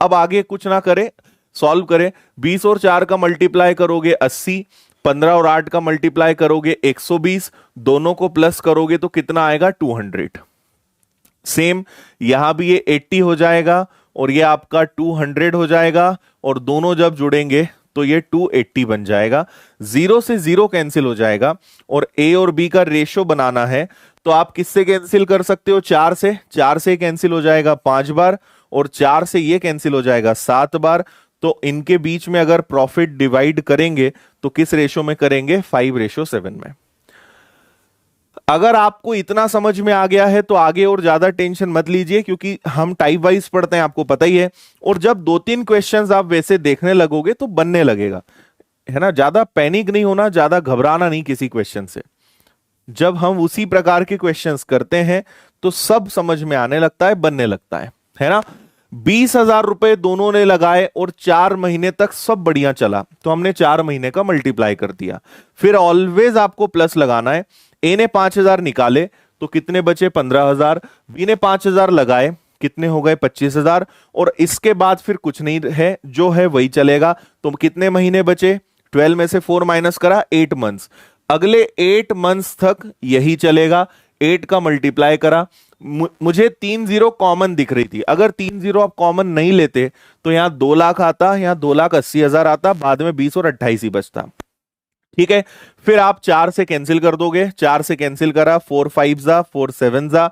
अब आगे कुछ ना करें, सॉल्व करें। 20 और 4 का मल्टीप्लाई करोगे 80, 15 और 8 का मल्टीप्लाई करोगे 120, दोनों को प्लस करोगे तो कितना आएगा, 200। सेम यहां भी ये 80 हो जाएगा और ये आपका 200 हो जाएगा, और दोनों जब जुड़ेंगे तो ये 280 बन जाएगा। 0 से 0 कैंसिल हो जाएगा, और ए और बी का रेशो बनाना है तो आप किससे कैंसिल कर सकते हो, 4 से। 4 से कैंसिल हो जाएगा 5 बार, और 4 से ये कैंसिल हो जाएगा 7 बार। तो इनके बीच में अगर प्रॉफिट डिवाइड करेंगे तो किस रेशो में करेंगे, 5:7 में। अगर आपको इतना समझ में आ गया है तो आगे और ज्यादा टेंशन मत लीजिए, क्योंकि हम टाइप वाइज पढ़ते हैं, आपको पता ही है। और जब 2-3 क्वेश्चंस आप वैसे देखने लगोगे तो बनने लगेगा, है ना। ज्यादा पैनिक नहीं होना, ज्यादा घबराना नहीं किसी क्वेश्चन से। जब हम उसी प्रकार के क्वेश्चंस करते हैं तो सब समझ में आने लगता है, बनने लगता है ना। 20,000 रुपए दोनों ने लगाए और 4 महीने तक सब बढ़िया चला, तो हमने 4 महीने का मल्टीप्लाई कर दिया। फिर ऑलवेज आपको प्लस लगाना है। ए ने 5,000 निकाले तो कितने बचे, 15,000। बी ने 5,000 लगाए, कितने हो गए, 25,000। और इसके बाद फिर कुछ नहीं है, जो है वही चलेगा। तो कितने महीने बचे, 12 में से 4 माइनस करा, 8 मंथ्स। अगले 8 मंथ्स तक यही चलेगा। 8 का मल्टीप्लाई करा, मुझे 3 जीरो कॉमन दिख रही थी। अगर 3 जीरो आप कॉमन नहीं लेते तो यहां 2 लाख आता, यहां 2,80,000 आता, बाद में 20 और 28 ही बचता। ठीक है, फिर आप 4 से कैंसिल कर दोगे, 4 से कैंसिल करा, 4 5 जा, 4 7 जा।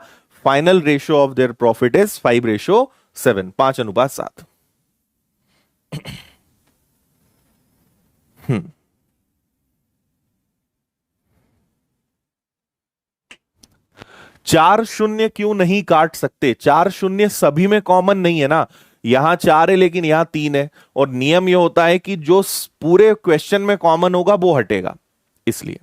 Final ratio of their profit is 5:7, 5:7। 4 शून्य क्यों नहीं काट सकते, 4 शून्य सभी में कॉमन नहीं है ना। यहां 4 है लेकिन यहां 3 है, और नियम यह होता है कि जो पूरे क्वेश्चन में कॉमन होगा वो हटेगा, इसलिए।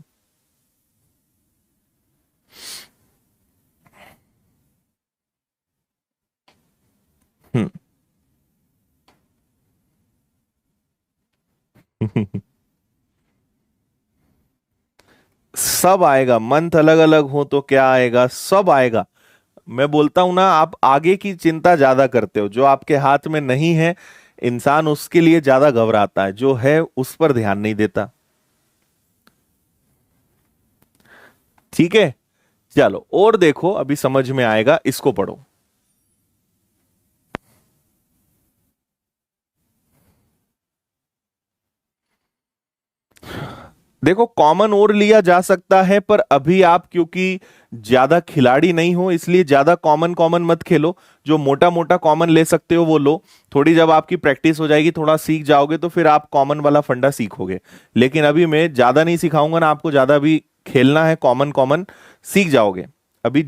हम्म। सब आएगा, मंथ अलग अलग हो तो क्या आएगा, सब आएगा। मैं बोलता हूं ना, आप आगे की चिंता ज्यादा करते हो, जो आपके हाथ में नहीं है इंसान उसके लिए ज्यादा घबराता है, जो है उस पर ध्यान नहीं देता। ठीक है, चलो और देखो, अभी समझ में आएगा, इसको पढ़ो। देखो कॉमन और लिया जा सकता है, पर अभी आप क्योंकि ज्यादा खिलाड़ी नहीं हो इसलिए ज्यादा कॉमन कॉमन मत खेलो। जो मोटा मोटा कॉमन ले सकते हो वो लो। थोड़ी जब आपकी प्रैक्टिस हो जाएगी, थोड़ा सीख जाओगे, तो फिर आप कॉमन वाला फंडा सीखोगे। लेकिन अभी मैं ज्यादा नहीं सिखाऊंगा ना आपको, ज्यादा भी खेलना है, कॉमन कॉमन सीख जाओगे। अभी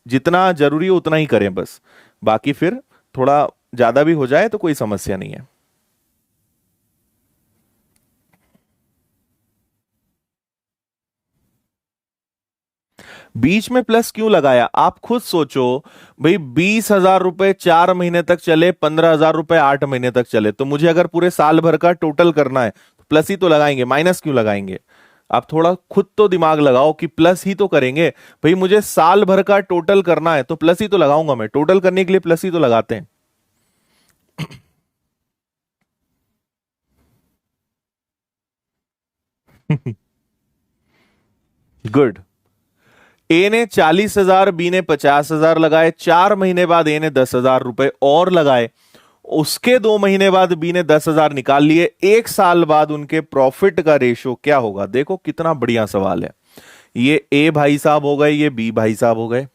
जितना जरूरी है उतना ही करें बस। बाकी फिर थोड़ा ज्यादा भी हो जाए तो कोई समस्या नहीं है। बीच में प्लस क्यों लगाया, आप खुद सोचो। भाई 20,000 रुपए 4 महीने तक चले, 15,000 रुपए 8 महीने तक चले, तो मुझे अगर पूरे साल भर का टोटल करना है तो प्लस ही तो लगाएंगे, माइनस क्यों लगाएंगे। आप थोड़ा खुद तो दिमाग लगाओ कि प्लस ही तो करेंगे। भाई मुझे साल भर का टोटल करना है तो प्लस ही तो लगाऊंगा, मैं टोटल करने के लिए प्लस ही तो लगाते हैं। गुड। ए ने 40,000, बी ने 50,000 लगाए, 4 महीने बाद ए ने 10,000 रुपए और लगाए। उसके 2 महीने बाद बी ने 10,000 निकाल लिए। 1 साल बाद उनके प्रॉफिट का रेशो क्या होगा। देखो कितना बढ़िया सवाल है। ये ए भाई साहब हो गए, ये बी भाई साहब हो गए।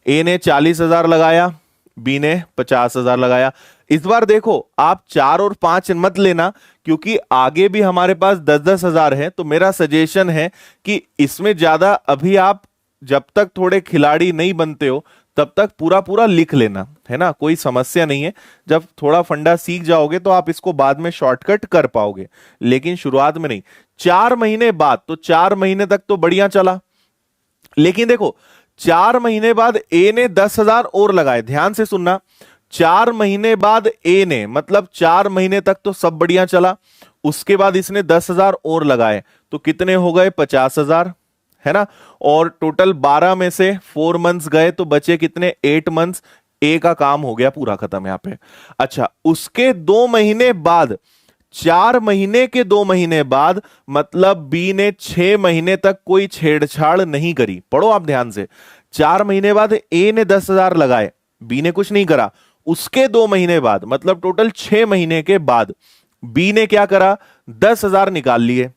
ए ने 40,000 लगाया, बी ने 50,000 लगाया। इस बार देखो आप 4 और 5 मत लेना, क्योंकि आगे भी हमारे पास 10-10 हजार है। तो मेरा सजेशन है कि इसमें ज्यादा अभी आप जब तक थोड़े खिलाड़ी नहीं बनते हो तब तक पूरा पूरा लिख लेना, है ना, कोई समस्या नहीं है। जब थोड़ा फंडा सीख जाओगे तो आप इसको बाद में शॉर्टकट कर पाओगे, लेकिन शुरुआत में नहीं। 4 महीने बाद, तो 4 महीने तक तो बढ़िया चला। लेकिन देखो 4 महीने बाद ए ने 10,000 और लगाए, ध्यान से सुनना। 4 महीने बाद ए ने, मतलब 4 महीने तक तो सब बढ़िया चला। उसके बाद इसने 10,000 और लगाए, तो कितने हो गए, 50,000, है ना। और टोटल 12 में से 4 मंथ्स गए तो बचे कितने, 8 मंथ्स। ए का काम हो गया पूरा खत्म यहां पे। अच्छा, उसके 2 महीने बाद, 4 महीने के 2 महीने बाद, मतलब बी ने 6 महीने तक कोई छेड़छाड़ नहीं करी। पढ़ो आप ध्यान से। 4 महीने बाद ए ने 10,000 लगाए, बी ने कुछ नहीं करा। उसके 2 महीने बाद, मतलब टोटल 6 महीने के बाद, बी ने क्या करा, 10,000 निकाल लिए।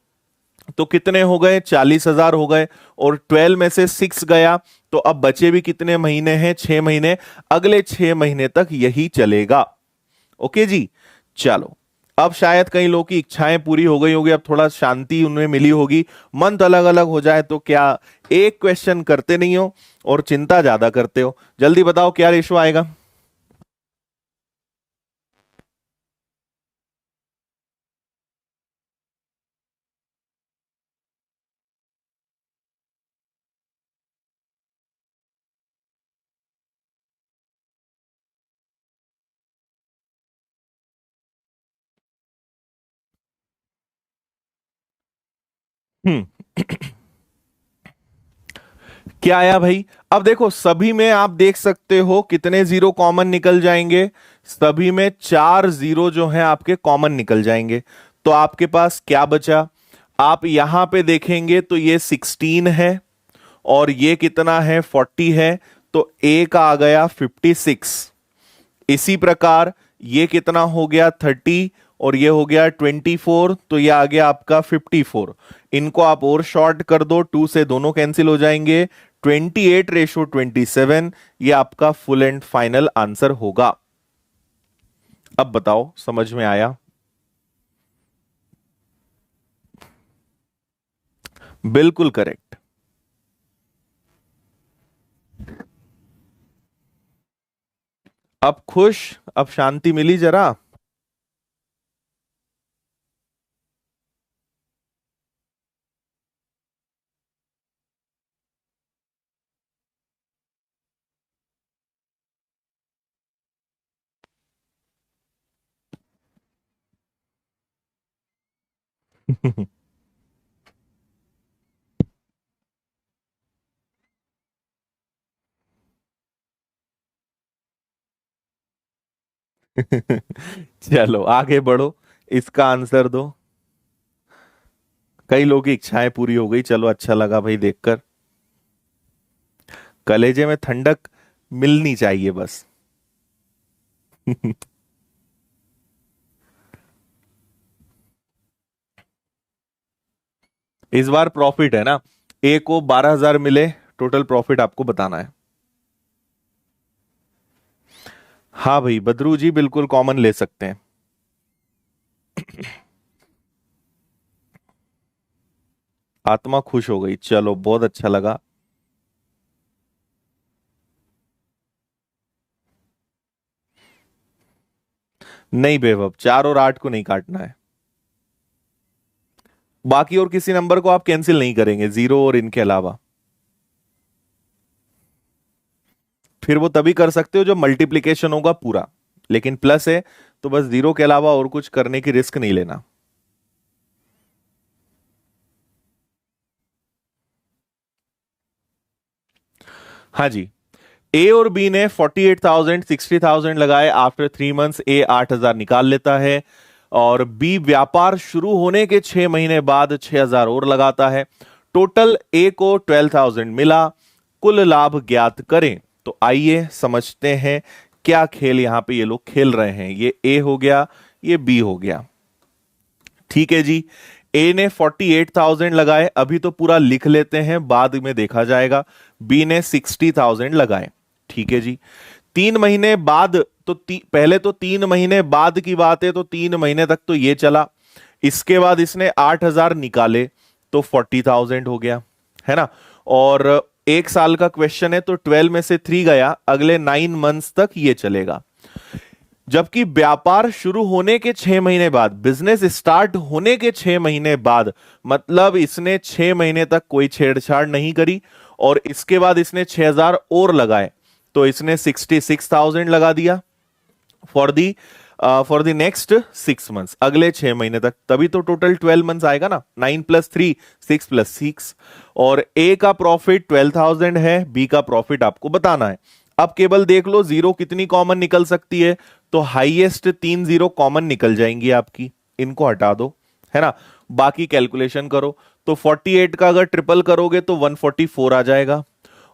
तो कितने हो गए, 40,000 हो गए। और 12 में से 6 गया, तो अब बचे भी कितने महीने हैं, 6 महीने। अगले 6 महीने तक यही चलेगा। ओके जी। चलो, अब शायद कई लोगों की इच्छाएं पूरी हो गई होगी, अब थोड़ा शांति उन्हें मिली होगी। मंथ अलग अलग हो जाए तो क्या एक क्वेश्चन करते नहीं हो और चिंता ज्यादा करते हो। जल्दी बताओ क्या रेशो आएगा। हम्म। क्या आया भाई। अब देखो सभी में आप देख सकते हो कितने जीरो कॉमन निकल जाएंगे। सभी में 4 जीरो जो है आपके कॉमन निकल जाएंगे। तो आपके पास क्या बचा, आप यहां पे देखेंगे तो ये 16 है और ये कितना है, 40 है। तो ए का आ गया 56। इसी प्रकार ये कितना हो गया, 30, और ये हो गया 24, तो ये आ गया आपका 54। इनको आप और शॉर्ट कर दो, 2 से दोनों कैंसिल हो जाएंगे। 28:27, ये आपका फुल एंड फाइनल आंसर होगा। अब बताओ समझ में आया। बिल्कुल करेक्ट। अब खुश, अब शांति मिली जरा। चलो आगे बढ़ो, इसका आंसर दो। कई लोगों की इच्छाएं पूरी हो गई, चलो अच्छा लगा भाई देखकर। कलेजे में ठंडक मिलनी चाहिए बस। इस बार प्रॉफिट है ना, ए को 12,000 मिले, टोटल प्रॉफिट आपको बताना है। हाँ भाई बदरू जी, बिल्कुल कॉमन ले सकते हैं। आत्मा खुश हो गई, चलो बहुत अच्छा लगा। नहीं बेवब, 4 और 8 को नहीं काटना है। बाकी और किसी नंबर को आप कैंसिल नहीं करेंगे, जीरो और इनके अलावा। फिर वो तभी कर सकते हो जो मल्टीप्लीकेशन होगा पूरा, लेकिन प्लस है तो बस जीरो के अलावा और कुछ करने की रिस्क नहीं लेना। हाँ जी, ए और बी ने 48,000 60,000 लगाए। आफ्टर 3 मंथ्स ए 8,000 निकाल लेता है, और बी व्यापार शुरू होने के 6 महीने बाद 6,000 और लगाता है। टोटल ए को 12,000 मिला। कुल लाभ ज्ञात करें। तो आइए समझते हैं क्या खेल यहां पे ये लोग खेल रहे हैं। ये ए हो गया, ये बी हो गया। ठीक है जी, ए ने 48,000 लगाए, अभी तो पूरा लिख लेते हैं, बाद में देखा जाएगा। बी ने 60,000 लगाए। ठीक है जी, 3 महीने बाद, तो पहले तो 3 महीने बाद की बात है, तो 3 महीने तक तो ये चला। इसके बाद इसने 8,000 निकाले, तो 40,000 हो गया, है ना। और 1 साल का क्वेश्चन है, तो 12 में से 3 गया, अगले 9 मंथ्स तक ये चलेगा। जबकि व्यापार शुरू होने के 6 महीने बाद, बिजनेस स्टार्ट होने के 6 महीने बाद, मतलब इसने 6 महीने तक कोई छेड़छाड़ नहीं करी, और इसके बाद इसने 6,000 और लगाए, तो इसने 66,000 लगा दिया फॉर द नेक्स्ट 6 मंथ्स, अगले 6 महीने तक। तभी तो टोटल 12 मंथ्स आएगा ना, 9 + 3 6 + 6। और ए का प्रॉफिट 12,000 है, बी का प्रॉफिट आपको बताना है। अब केवल देख लो जीरो कितनी कॉमन निकल सकती है, तो हाईएस्ट 3 जीरो कॉमन निकल जाएंगी आपकी, इनको हटा दो, है ना। बाकी कैलकुलेशन करो, तो 48 का अगर ट्रिपल करोगे तो 144 आ जाएगा,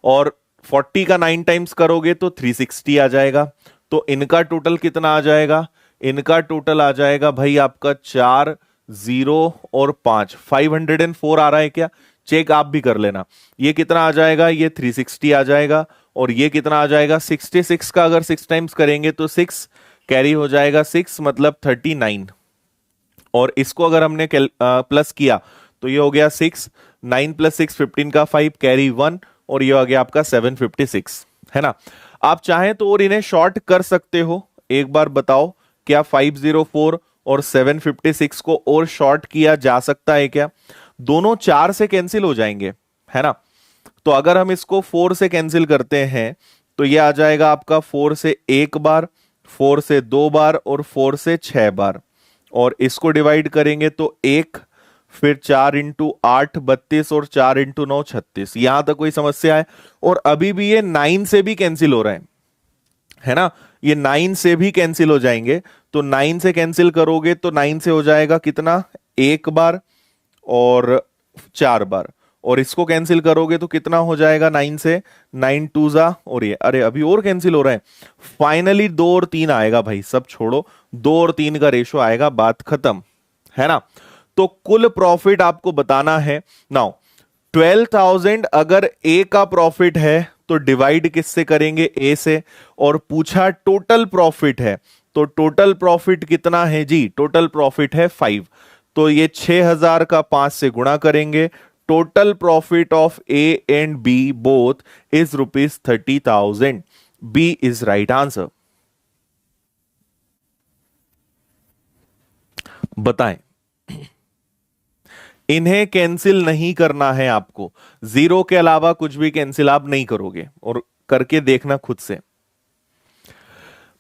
और 40 का 9 टाइम्स करोगे तो 360 आ जाएगा। तो इनका टोटल कितना आ जाएगा? इनका टोटल आ जाएगा भाई आपका 4 0 और 5, 504 आ रहा है क्या? चेक आप भी कर लेना। ये कितना आ जाएगा? ये 360 आ जाएगा। और ये कितना आ जाएगा? 66 का अगर 6 टाइम्स करेंगे तो 6 कैरी हो जाएगा, 6 मतलब 39। और इसको अगर हमने प्लस किया तो ये हो गया 6, 9 + 6 15 का 5 कैरी 1, और ये आ गया आपका 756, है ना। आप चाहें तो और इन्हें शॉर्ट कर सकते हो, एक बार बताओ, क्या 504 और 756 को और शॉर्ट किया जा सकता है क्या? दोनों 4 से कैंसिल हो जाएंगे, है ना। तो अगर हम इसको 4 से कैंसिल करते हैं तो ये आ जाएगा आपका 4 से 1 बार, 4 से 2 बार, और 4 से 6 बार। और इसको डिवाइड करेंगे तो 1, फिर 4 × 8 32, और 4 × 9 36। यहां तक कोई समस्या है? और अभी भी ये 9 से भी कैंसिल हो रहे हैं, है ना। ये 9 से भी कैंसिल हो जाएंगे, तो 9 से कैंसिल करोगे तो 9 से हो जाएगा कितना? 1 बार और 4 बार। और इसको कैंसिल करोगे तो कितना हो जाएगा 9 से? 9 2 जा, और ये अरे अभी और कैंसिल हो रहे हैं। फाइनली 2 और 3 आएगा भाई, सब छोड़ो, 2 और 3 का रेशो आएगा, बात खत्म, है ना। तो कुल प्रॉफिट आपको बताना है। नाउ 12,000 अगर ए का प्रॉफिट है तो डिवाइड किससे करेंगे? ए से। और पूछा टोटल प्रॉफिट है, तो टोटल प्रॉफिट कितना है जी? टोटल प्रॉफिट है 5। तो ये 6,000 का 5 से गुणा करेंगे। Total profit of A and B both is ₹30,000। B is right answer. बताएं। इन्हें कैंसिल नहीं करना है आपको, जीरो के अलावा कुछ भी कैंसिल आप नहीं करोगे, और करके देखना खुद से।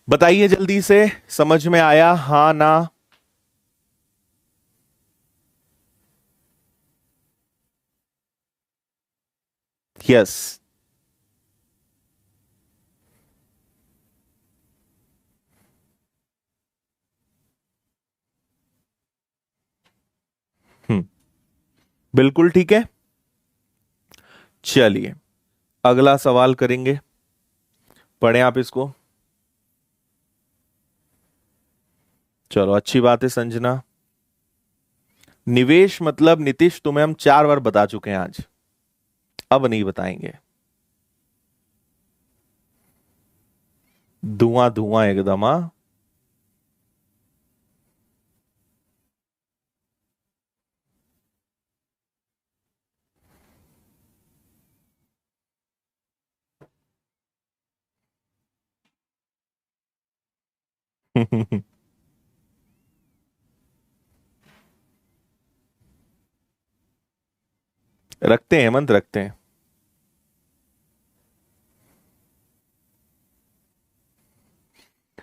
बताइए जल्दी से, समझ में आया? हाँ ना? यस। हम्म, बिल्कुल ठीक है। चलिए, अगला सवाल करेंगे, पढ़ें आप इसको। चलो अच्छी बात है संजना। निवेश मतलब नीतीश तुम्हें हम 4 बार बता चुके हैं आज, अब नहीं बताएंगे। धुआं धुआं एकदम, हाँ। रखते हैं हेमंत, रखते हैं।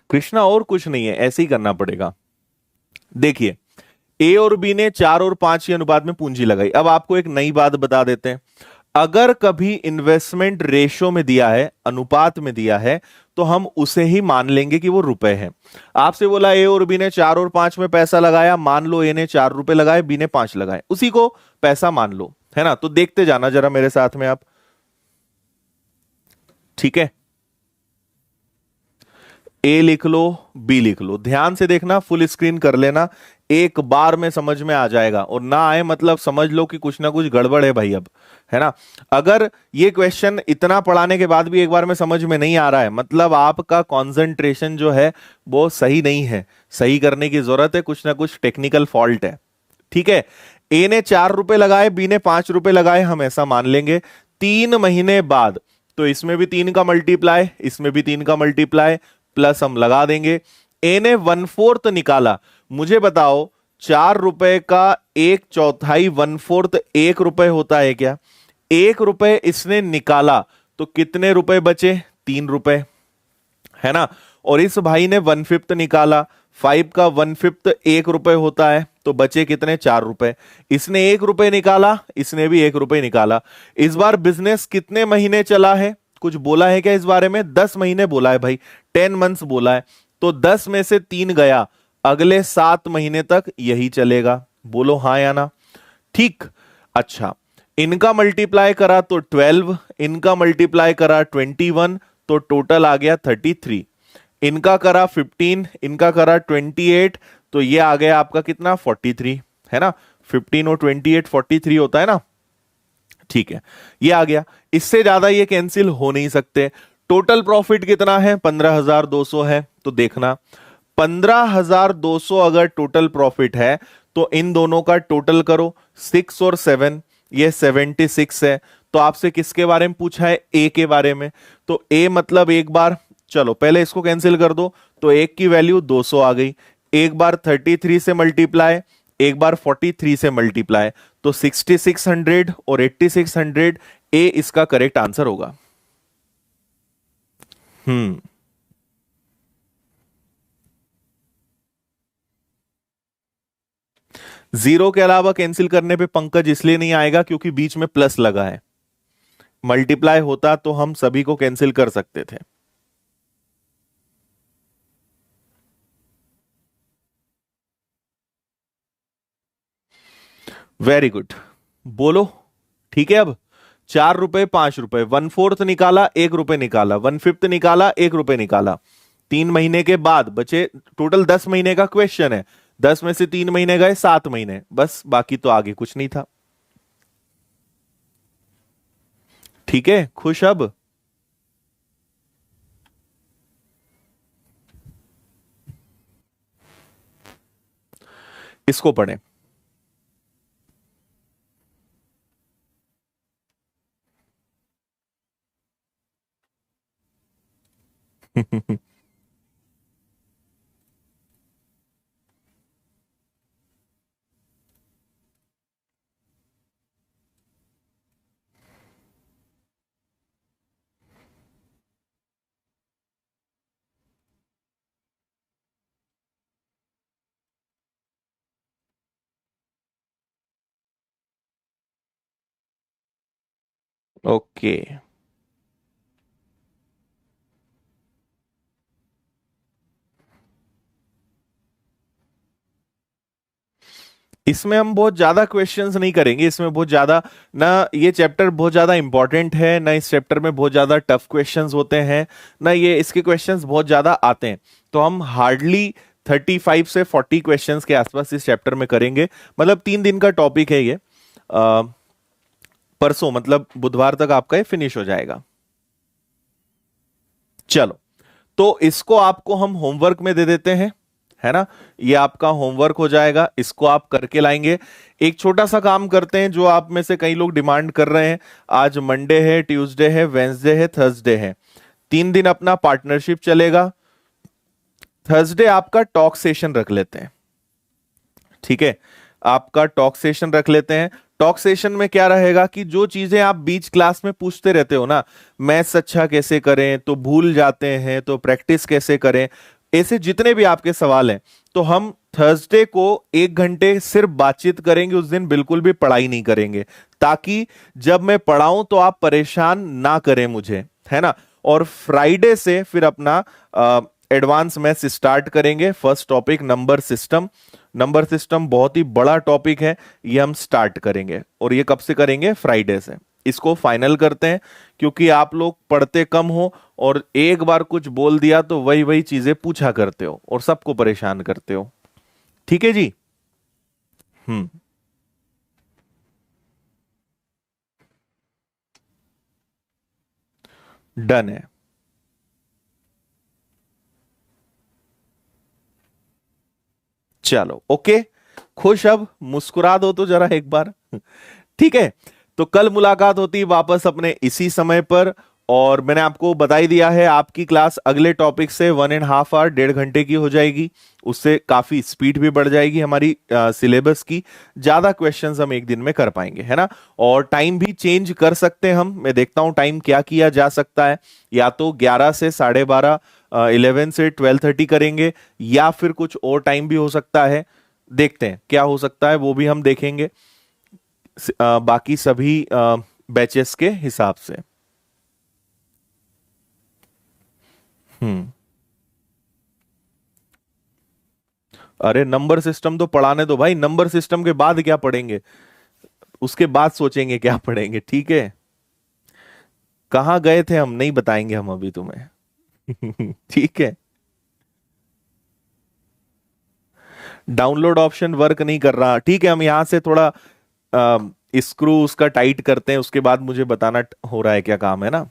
कृष्णा और कुछ नहीं है, ऐसे ही करना पड़ेगा। देखिए, ए और बी ने 4 और 5 के अनुपात में पूंजी लगाई। अब आपको एक नई बात बता देते हैं। अगर कभी इन्वेस्टमेंट रेशो में दिया है, अनुपात में दिया है, तो हम उसे ही मान लेंगे कि वो रुपए है। आपसे बोला ए और बी ने 4 और 5 में पैसा लगाया, मान लो ए ने 4 रुपए लगाए, बी ने 5 लगाए, उसी को पैसा मान लो, है ना। तो देखते जाना जरा मेरे साथ में आप, ठीक है। ए लिख लो, बी लिख लो, ध्यान से देखना, फुल स्क्रीन कर लेना, एक बार में समझ में आ जाएगा। और ना आए मतलब समझ लो कि कुछ ना कुछ गड़बड़ है भाई अब, है ना। अगर ये क्वेश्चन इतना पढ़ाने के बाद भी एक बार में समझ में नहीं आ रहा है, मतलब आपका कंसंट्रेशन जो है वो सही नहीं है, सही करने की जरूरत है, कुछ ना कुछ टेक्निकल फॉल्ट है, ठीक है। ए ने 4 रुपए लगाए, बी ने 5 रुपए लगाए, हम ऐसा मान लेंगे। 3 महीने बाद, तो इसमें भी 3 का मल्टीप्लाई, इसमें भी 3 का मल्टीप्लाई, प्लस हम लगा देंगे। ए ने 1/4 निकाला। मुझे बताओ, 4 रुपए का 1/4, 1/4 1 रुपए होता है क्या? 1 रुपए इसने निकाला, तो कितने रुपए बचे? 3 रुपए, है ना। और इस भाई ने 1/5 निकाला, 5 का 1/5 1 रुपए होता है, तो बचे कितने? 4 रुपए। इसने 1 रुपए निकाला, इसने भी 1 रुपए निकाला। इस बार बिजनेस कितने महीने चला है? कुछ बोला है क्या इस बारे में? 10 महीने बोला है भाई, 10 मंथ्स बोला है। तो 10 में से 3 गया, अगले 7 महीने तक यही चलेगा। बोलो हाँ या ना? ठीक। अच्छा, इनका मल्टीप्लाई करा तो 12, इनका मल्टीप्लाई करा 21, तो टोटल आ गया 33। इनका करा 15, इनका करा 28, तो ये आ गया आपका कितना? 43, है ना। 15 और 28 43 होता है ना। ठीक है, ये आ गया। इससे ज्यादा ये कैंसिल हो नहीं सकते। टोटल प्रॉफिट कितना है? 15,200 है। तो देखना, 15,200 अगर टोटल प्रॉफिट है, तो इन दोनों का टोटल करो, 6 और 7, ये 76 है। तो आपसे किसके बारे में पूछा है? ए के बारे में। तो ए मतलब एक बार, चलो पहले इसको कैंसिल कर दो, तो एक की वैल्यू 200 आ गई। एक बार 33 से मल्टीप्लाई, एक बार 43 से मल्टीप्लाई, तो 6600 और 8600, ए इसका करेक्ट आंसर होगा। हम्म। जीरो के अलावा कैंसिल करने पे पंकज इसलिए नहीं आएगा क्योंकि बीच में प्लस लगा है। मल्टीप्लाई होता तो हम सभी को कैंसिल कर सकते थे। वेरी गुड, बोलो। ठीक है, अब 4 रुपए 5 रुपए, 1/4 निकाला, 1 रुपए निकाला, 1/5 निकाला, 1 रुपए निकाला। 3 महीने के बाद बचे, टोटल 10 महीने का क्वेश्चन है। 10 में से 3 महीने गए, 7 महीने, बस बाकी तो आगे कुछ नहीं था। ठीक है, खुश अब? इसको पढ़ें। ओके, इसमें हम बहुत ज्यादा क्वेश्चंस नहीं करेंगे, इसमें बहुत ज्यादा ना, ये चैप्टर बहुत ज्यादा इंपॉर्टेंट है ना, इस चैप्टर में बहुत ज्यादा टफ क्वेश्चंस होते हैं ना, ये इसके क्वेश्चंस बहुत ज्यादा आते हैं। तो हम हार्डली 35 से 40 क्वेश्चंस के आसपास इस चैप्टर में करेंगे। मतलब 3 दिन का टॉपिक है ये। परसों मतलब बुधवार तक आपका ये फिनिश हो जाएगा। चलो, तो इसको आपको हम होमवर्क में दे देते हैं, है ना। ये आपका होमवर्क हो जाएगा, इसको आप करके लाएंगे। एक छोटा सा काम करते हैं जो आप में से कई लोग डिमांड कर रहे हैं। आज मंडे है, ट्यूसडे है, वेंसडे है, थर्सडे है, 3 दिन अपना पार्टनरशिप चलेगा। थर्सडे आपका टॉक सेशन रख लेते हैं, ठीक है। आपका टॉक सेशन रख लेते हैं। टॉक सेशन में क्या रहेगा कि जो चीजें आप बीच क्लास में पूछते रहते हो ना, मैथ्स अच्छा कैसे करें, तो भूल जाते हैं, तो प्रैक्टिस कैसे करें, ऐसे जितने भी आपके सवाल हैं, तो हम थर्सडे को 1 घंटे सिर्फ बातचीत करेंगे। उस दिन बिल्कुल भी पढ़ाई नहीं करेंगे, ताकि जब मैं पढ़ाऊं तो आप परेशान ना करें मुझे, है ना। और फ्राइडे से फिर अपना एडवांस मैथ्स स्टार्ट करेंगे। First topic number system. Number system बहुत ही बड़ा टॉपिक है, ये हम स्टार्ट करेंगे। और ये कब से करेंगे? फ्राइडे से। इसको फाइनल करते हैं, क्योंकि आप लोग पढ़ते कम हो और एक बार कुछ बोल दिया तो वही वही चीजें पूछा करते हो और सबको परेशान करते हो। ठीक है जी। हम्म। डन है। चलो ओके, खुश, अब मुस्कुरा दो तो जरा एक बार। ठीक है, तो कल मुलाकात होती है वापस अपने इसी समय पर। और मैंने आपको बता ही दिया है, आपकी क्लास अगले टॉपिक से 1.5 आवर, 1.5 घंटे की हो जाएगी। उससे काफी स्पीड भी बढ़ जाएगी हमारी सिलेबस की। ज्यादा क्वेश्चंस हम एक दिन में कर पाएंगे, है ना। और टाइम भी चेंज कर सकते हैं हम। मैं देखता हूं टाइम क्या किया जा सकता है। या तो 11 से 12:30, 11 से 12:30 करेंगे, या फिर कुछ और टाइम भी हो सकता है। देखते हैं क्या हो सकता है, वो भी हम देखेंगे बाकी सभी बैचेस के हिसाब से। हम्म। अरे नंबर सिस्टम तो पढ़ाने दो भाई, नंबर सिस्टम के बाद क्या पढ़ेंगे, उसके बाद सोचेंगे क्या पढ़ेंगे, ठीक है। कहाँ गए थे हम, नहीं बताएंगे हम अभी तुम्हें। ठीक है। डाउनलोड ऑप्शन वर्क नहीं कर रहा, ठीक है। हम यहां से थोड़ा स्क्रू उसका टाइट करते हैं, उसके बाद मुझे बताना हो रहा है क्या काम है ना।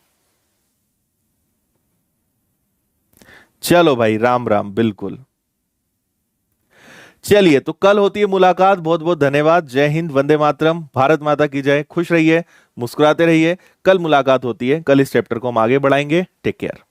चलो भाई, राम राम, बिल्कुल। चलिए, तो कल होती है मुलाकात। बहुत बहुत धन्यवाद। जय हिंद, वंदे मातरम, भारत माता की जय। खुश रहिए, मुस्कुराते रहिए। कल मुलाकात होती है, कल इस चैप्टर को हम आगे बढ़ाएंगे। Take care.